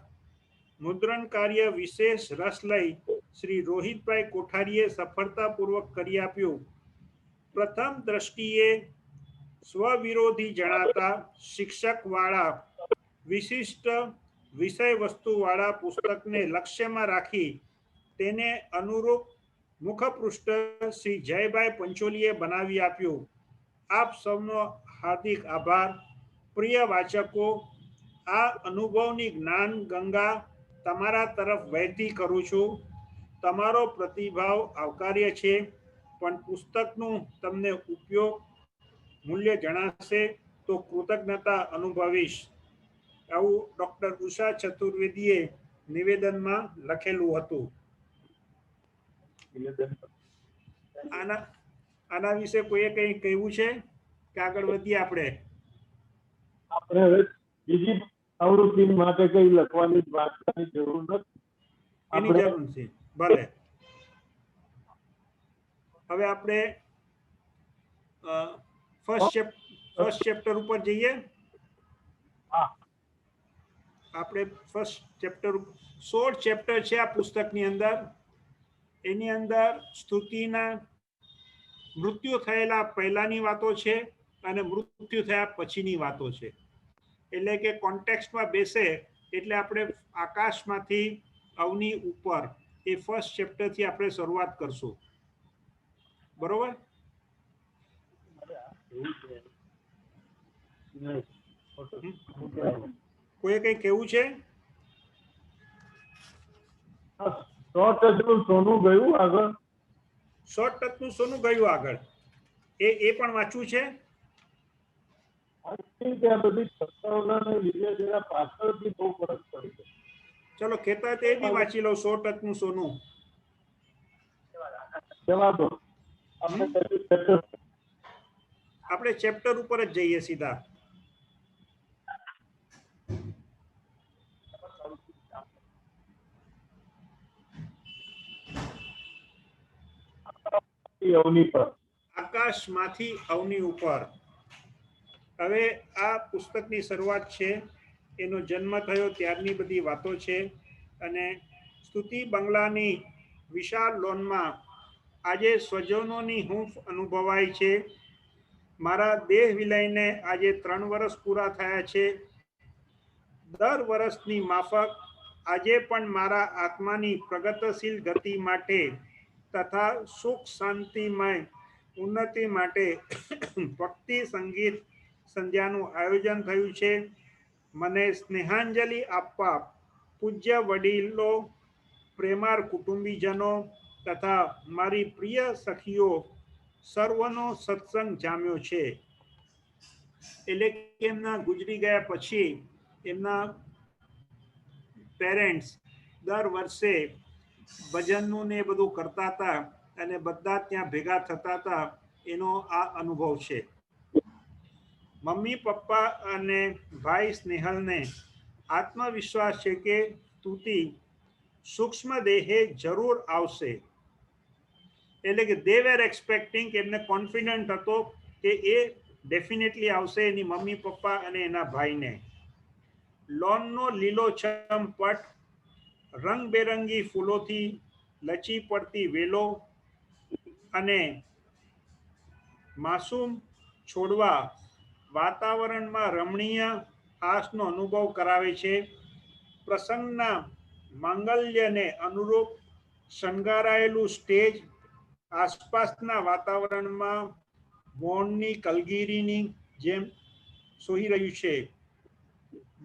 મુદ્રણ કાર્ય વિશેષ રસ લઈ શ્રી રોહિતભાઈ કોઠારીએ સફળતાપૂર્વક કરી આપ્યું. પ્રથમ દ્રષ્ટિએ સ્વવિરોધી જણાતા શિક્ષકવાળા વિશિષ્ટ વિષય વસ્તુવાળા પુસ્તકને લક્ષ્યમાં રાખી તેને અનુરૂપ મુખપૃષ્ઠ શ્રી જયભાઈ પંચોલીએ બનાવી આપ્યું. આપ સૌનો હાર્દિક આભાર. પ્રિય વાચકો, આ અનુભવની જ્ઞાન ગંગા તમારા તરફ વહેતી કરું છું. તમારો પ્રતિભાવ આવકાર્ય છે, પણ પુસ્તકનું તમને ઉપયોગ મૂલ્ય જણાશે તો કૃતજ્ઞતા અનુભવીશ. આવું ડૉક્ટર ઉષા ચતુર્વેદીએ નિવેદનમાં લખેલું હતું. આના વિશે કોઈએ કંઈ કહેવું છે કે આગળ વધીએ આપણે? આપણે હવે બીજી આવૃત્તિ માટે કઈ લખવાની વાંચવાની જરૂર નથી. એની જરૂર છે. ભલે. હવે આપણે ફર્સ્ટ ચેપ્ટર ઉપર જઈએ. આપણે ફર્સ્ટ ચેપ્ટર 16 ચેપ્ટર છે આ પુસ્તકની અંદર. એની અંદર સ્તુતિના મૃત્યુ થયેલા પહેલાની વાતો છે અને મૃત્યુ થયા પછીની વાતો છે. એટલે કે કોન્ટેક્સ્ટમાં બેસે એટલે આપણે આકાશમાંથી અવની ઉપર એ ફર્સ્ટ ચેપ્ટરથી આપણે શરૂઆત કરશું. બરોબર? કોઈ કઈ કેવું છે? 100 ટચનું સોનું ગયું આગળ. 100 ટચનું સોનું ગયું આગળ. એ પણ વાંચવું છે. બધી સત્તાઓના લીધે જરા પાછળથી બહુ ફરક પડી છે. ચલો ખેતા તે બી વાંચી લો. 100 ટચનું સોનું. જવા દો. આપણે ચેપ્ટર ઉપર જ જઈએ સીધા. આકાશમાંથી અવની ઉપર. હવે આ પુસ્તકની શરૂઆત છે, એનો જન્મ થયો ત્યારની બધી વાતો છે. અને સ્તુતિ બંગલાની વિશાળ લોનમાં આજે સ્વજનોની હૂંફ અનુભવાય છે. મારા દેહ વિલયને આજે 3 વર્ષ પૂરા થયા છે. દર વર્ષની માફક આજે પણ મારા આત્માની પ્રગતિશીલ ગતિ માટે તથા સુખ શાંતિમય ઉન્નતિ માટે ભક્તિ સંગીત સંધ્યાનું આયોજન થયું છે. મને સ્નેહાંજલિ આપવા પૂજ્ય વડીલો, પ્રેમાળ કુટુંબીજનો તથા મારી પ્રિય સખીઓ સર્વનો સત્સંગ જામ્યો છે. એટલે કે એમના ગુજરી ગયા પછી એમના પેરેન્ટ્સ દર વર્ષે ભજનનું ને બધું કરતા હતા અને બધા ત્યાં ભેગા થતા હતા. એનો આ અનુભવ છે. મમ્મી પપ્પા અને ભાઈ સ્નેહલને આત્મવિશ્વાસ છે કે સ્તુતિ સૂક્ષ્મ દેહે જરૂર આવશે. એટલે કે દે વેર એક્સપેક્ટિંગ, કે એમને કોન્ફિડન્ટ હતો કે એ ડેફિનેટલી આવશે એની મમ્મી પપ્પા અને એના ભાઈને. લોનનો લીલોછમ પટ, રંગબેરંગી ફૂલોથી લચી પડતી વેલો અને માસૂમ છોડવા વાતાવરણમાં રમણીય હાસનો અનુભવ કરાવે છે. પ્રસંગના માંગલ્યને અનુરૂપ શણગારાયેલું સ્ટેજ, આસપાસના વાતાવરણમાં મોરની કલગીરીની જેમ સોહી રહ્યું છે.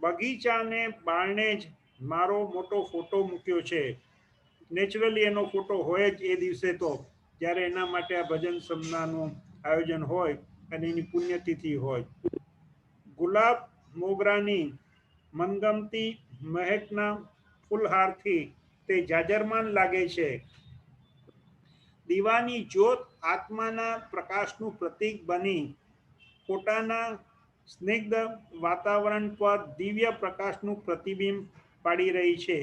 બગીચાને બારણે જ મારો મોટો ફોટો મૂક્યો છે. નેચરલી એનો ફોટો હોય જ એ દિવસે તો, જ્યારે એના માટે આ ભજન સંધ્યાનું આયોજન હોય અને એની પુણ્યતિથિ હોય. ગુલાબ મોગરાની મનગમતી મહેકના ફૂલહારથી તે જાજરમાન લાગે છે. દીવાની જ્યોત આત્માના પ્રકાશનું પ્રતીક બની પોતાના સ્નિગ્ધ વાતાવરણ પર દિવ્ય પ્રકાશનું પ્રતિબિંબ પાડી રહી છે.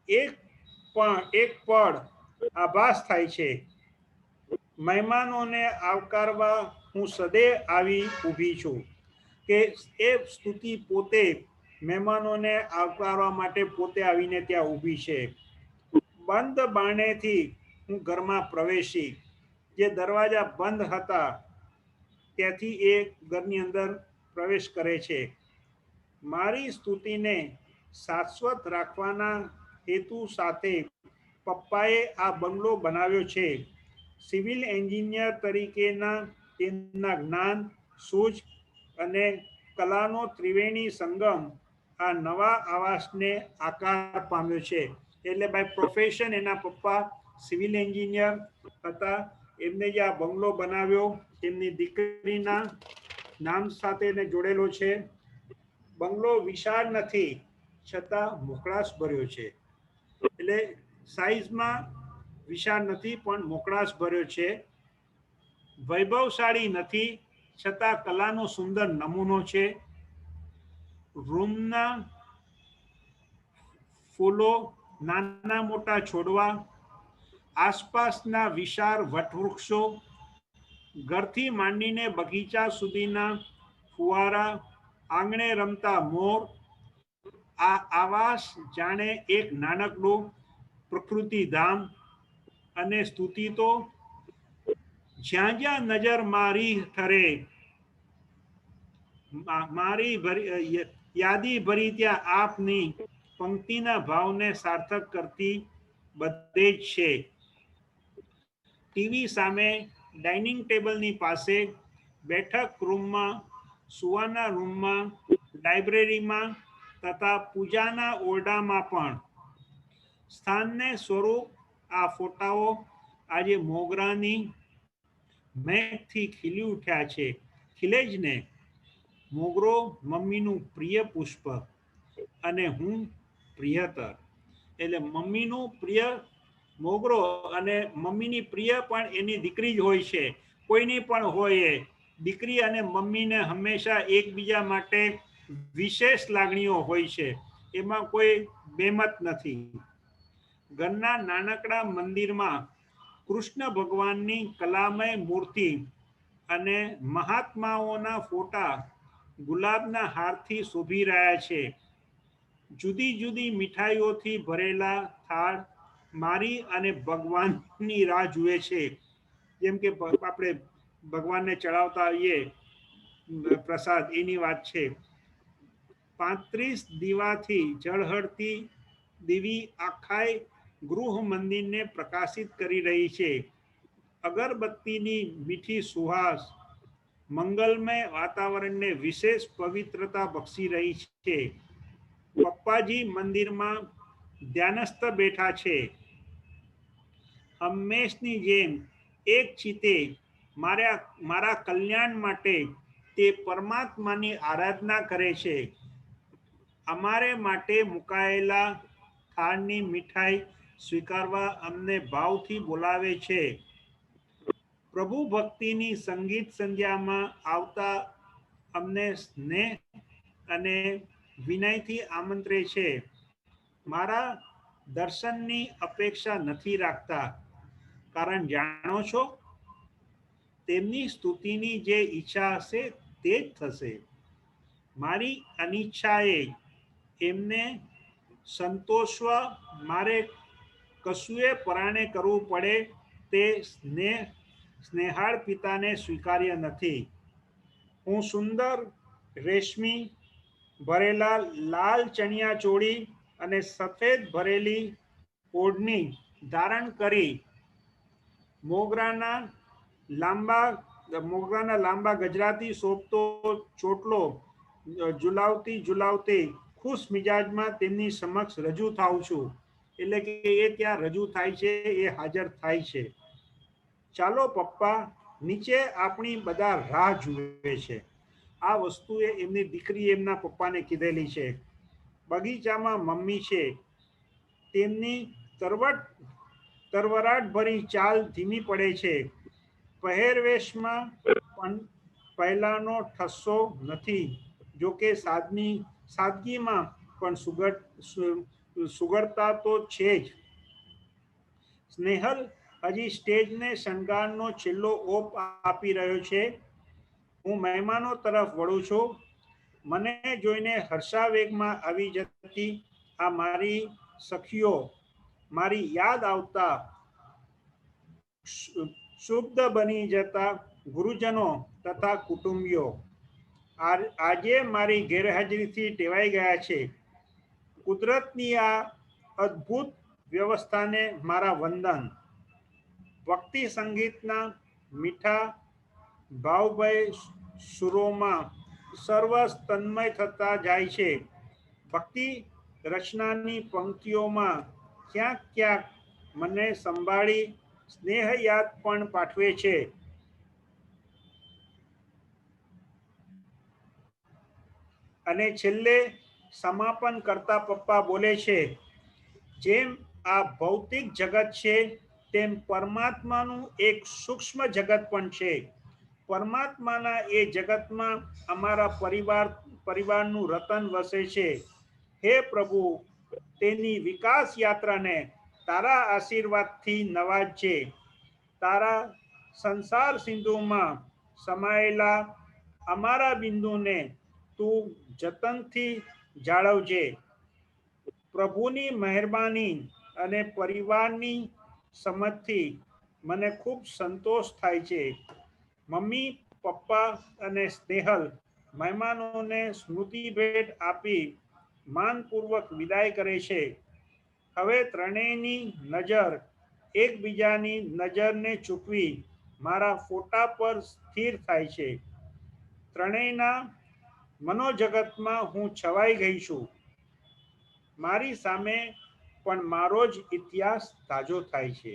એક પળ આભાસ થાય છે. મહેમાનોને આવકારવા હું સદૈવ આવી ઊભી છું, કે એ સ્તુતિ પોતે મહેમાનોને આવકારવા માટે પોતે આવીને ત્યાં ઊભી છે. બંધ બારણેથી હું ઘરમાં પ્રવેશી. જે દરવાજા બંધ હતા ત્યાંથી એ ઘરની અંદર પ્રવેશ કરે છે. મારી સ્તુતિને શાશ્વત રાખવાના હેતુ સાથે પપ્પાએ આ બંગલો બનાવ્યો છે. સિવિલ એન્જિનિયર તરીકેના તેમના જ્ઞાન, સૂઝ અને કલાનો ત્રિવેણી સંગમ આ નવા આવાસને આકાર પામ્યો છે. એટલે બાય પ્રોફેશન એના પપ્પા સિવિલ એન્જિનિયર હતા. એમને જે આ બંગલો બનાવ્યો એમની દીકરીના નામ સાથે એને જોડેલો છે. બંગલો વિશાળ નથી છતાં મોકળાશ ભર્યો છે. એટલે સાઈઝમાં વિશાળ નથી પણ મોકળાશ ભર્યો છે. વૈભવશાળી નથી છતાં કલાનો સુંદર નમૂનો છે. રૂમના ફૂલો, નાના મોટા છોડવા, આસપાસના વિશાળ વટવૃક્ષો, ઘરથી માંડીને બગીચા સુધીના ફુવારા, આંગણે રમતા મોર, આ આવાસ જાણે એક નાનકડું પ્રકૃતિ ધામ. અને સ્તુતિ તો જ્યાં જ્યાં નજર મારી ઠરે, મારી યાદી ભરી ત્યાં આપની પંક્તિના ભાવને સાર્થક કરતી બધે જ છે. ટીવી સામે, ડાઇનિંગ ટેબલની પાસે, બેઠક રૂમમાં, સુવાના રૂમમાં, લાઇબ્રેરીમાં તથા પૂજાના ઓરડામાં પણ સ્થાનને સ્વરૂપ આ ફોટાઓ આજે મોગરાની મહેકથી ખીલી ઉઠ્યા છે. ખીલે જ ને. મોગરો મમ્મીનું પ્રિય પુષ્પ અને હું પ્રિયતર. એટલે મમ્મીનું પ્રિય મોગરો અને મમ્મીની પ્રિય પણ એની દીકરી જ હોય છે. કોઈની પણ હોય એ દીકરી અને મમ્મીને હંમેશા એકબીજા માટે વિશેષ લાગણીઓ હોય છે. એમાં કોઈ બેમત નથી. ઘરના નાનકડા મંદિરમાં કૃષ્ણ ભગવાનની કલામય મૂર્તિ અને મહાત્માઓના ફોટા ગુલાબના હારથી શોભી રહ્યા છે. જુદી જુદી મીઠાઈઓથી ભરેલા થાળ મારી અને ભગવાનની રાહ જુએ છે. જેમ કે આપણે ભગવાનને ચડાવતા આવીએ પ્રસાદ, એની વાત છે. 35 દીવાથી ઝળહળતી દીવી આખાય ગૃહ મંદિરને પ્રકાશિત કરી રહી છે. અગરબત્તીની મીઠી સુવાસ મંગલમય વાતાવરણને વિશેષ પવિત્રતા બક્ષી રહી છે. પપ્પાજી મંદિરમાં ધ્યાનસ્થ બેઠા છે. હંમેશની જેમ એક ચિતે મારા કલ્યાણ માટે તે પરમાત્માની આરાધના કરે છે. અમારે માટે મુકાયેલા થાળની મીઠાઈ સ્વીકારવા અમને ભાવથી બોલાવે છે. પ્રભુ ભક્તિની સંગીત સંધ્યામાં આવતા અમને સ્નેહ અને વિનયથી આમંત્રે છે. મારા દર્શનની અપેક્ષા નથી રાખતા, કારણ જાણો છો, તેમની સ્તુતિની જે ઈચ્છા હશે તે જ થશે. મારી અનિચ્છાએ એમને સંતોષવા મારે કશુંએ પરાણે કરવું પડે તે સ્નેહાળ પિતાને સ્વીકાર્ય નથી. હું સુંદર રેશમી ભરેલા લાલ ચણિયા ચોળી અને સફેદ ભરેલી ઓઢણી ધારણ કરી મોગરાના મોગરાના લાંબા ગજરાથી શોભતો ચોટલો ઝુલાવતી ખુશ મિજાજમાં તેમની સમક્ષ રજૂ થાઉં છું. એટલે કે એ ત્યાં રજૂ થાય છે, એ હાજર થાય છે. ચાલો પપ્પા, નીચે આપણી બધા રાહ જુએ છે. આ વસ્તુએ એમની દીકરી એમના પપ્પાને કીધેલી છે. બગીચામાં મમ્મી છે. તેમની તરવરાટ ભરી ચાલ ધીમી પડે છે. પહેરવેશમાં પણ પહેલાનો ઠસ્સો નથી. જોકે સાદગીમાં પણ સુગડતા તો છે જ. સ્નેહલ હજી સ્ટેજને શણગારનો છેલ્લો ઓપ આપી રહ્યો છે. હું મહેમાનો તરફ વળું છું. મને જોઈને હર્ષાવેગમાં આવી જતી આ મારી સખીઓ, મારી યાદ આવતા શુદ્ધ બની જતા ગુરુજનો તથા કુટુંબીઓ આજે મારી ગેરહાજરીથી ટેવાઈ ગયા છે. કુદરતની આ અદ્ભુત વ્યવસ્થાને મારા વંદન. ભક્તિ સંગીતના મીઠા ભાવભય સુરોમાં સર્વ તન્મય થતા જાય છે. ભક્તિ રચનાની પંક્તિઓમાં ક્યાંક ક્યાંક મને સંભાળી સ્નેહ યાદ પણ પાઠવે છે. અને છેલ્લે સમાપન કરતા પપ્પા બોલે છે, જેમ આ ભૌતિક જગત છે તેમ પરમાત્માનું એક સૂક્ષ્મ જગત પણ છે. પરમાત્માના એ જગતમાં અમારા પરિવારનું રતન વસે છે. હે પ્રભુ, તેની વિકાસ યાત્રાને તારા આશીર્વાદથી નવાજજે. તારા સંસાર સિંધુમાં સમાયેલા અમારા બિંદુને તું જતનથી જાળવજે. પ્રભુની મહેરબાની અને પરિવારની સમજથી મને ખૂબ સંતોષ થાય છે. મમ્મી, પપ્પા અને સ્નેહલ મહેમાનોને સ્મૃતિ ભેટ આપી માનપૂર્વક વિદાય કરે છે. હવે ત્રણેયની નજર એકબીજાની નજરને ચૂકવી મારા ફોટા પર સ્થિર થાય છે. ત્રણેયના મનોજગતમાં હું છવાઈ ગઈ છું. મારી સામે પણ મારો જ ઇતિહાસ તાજો થાય છે.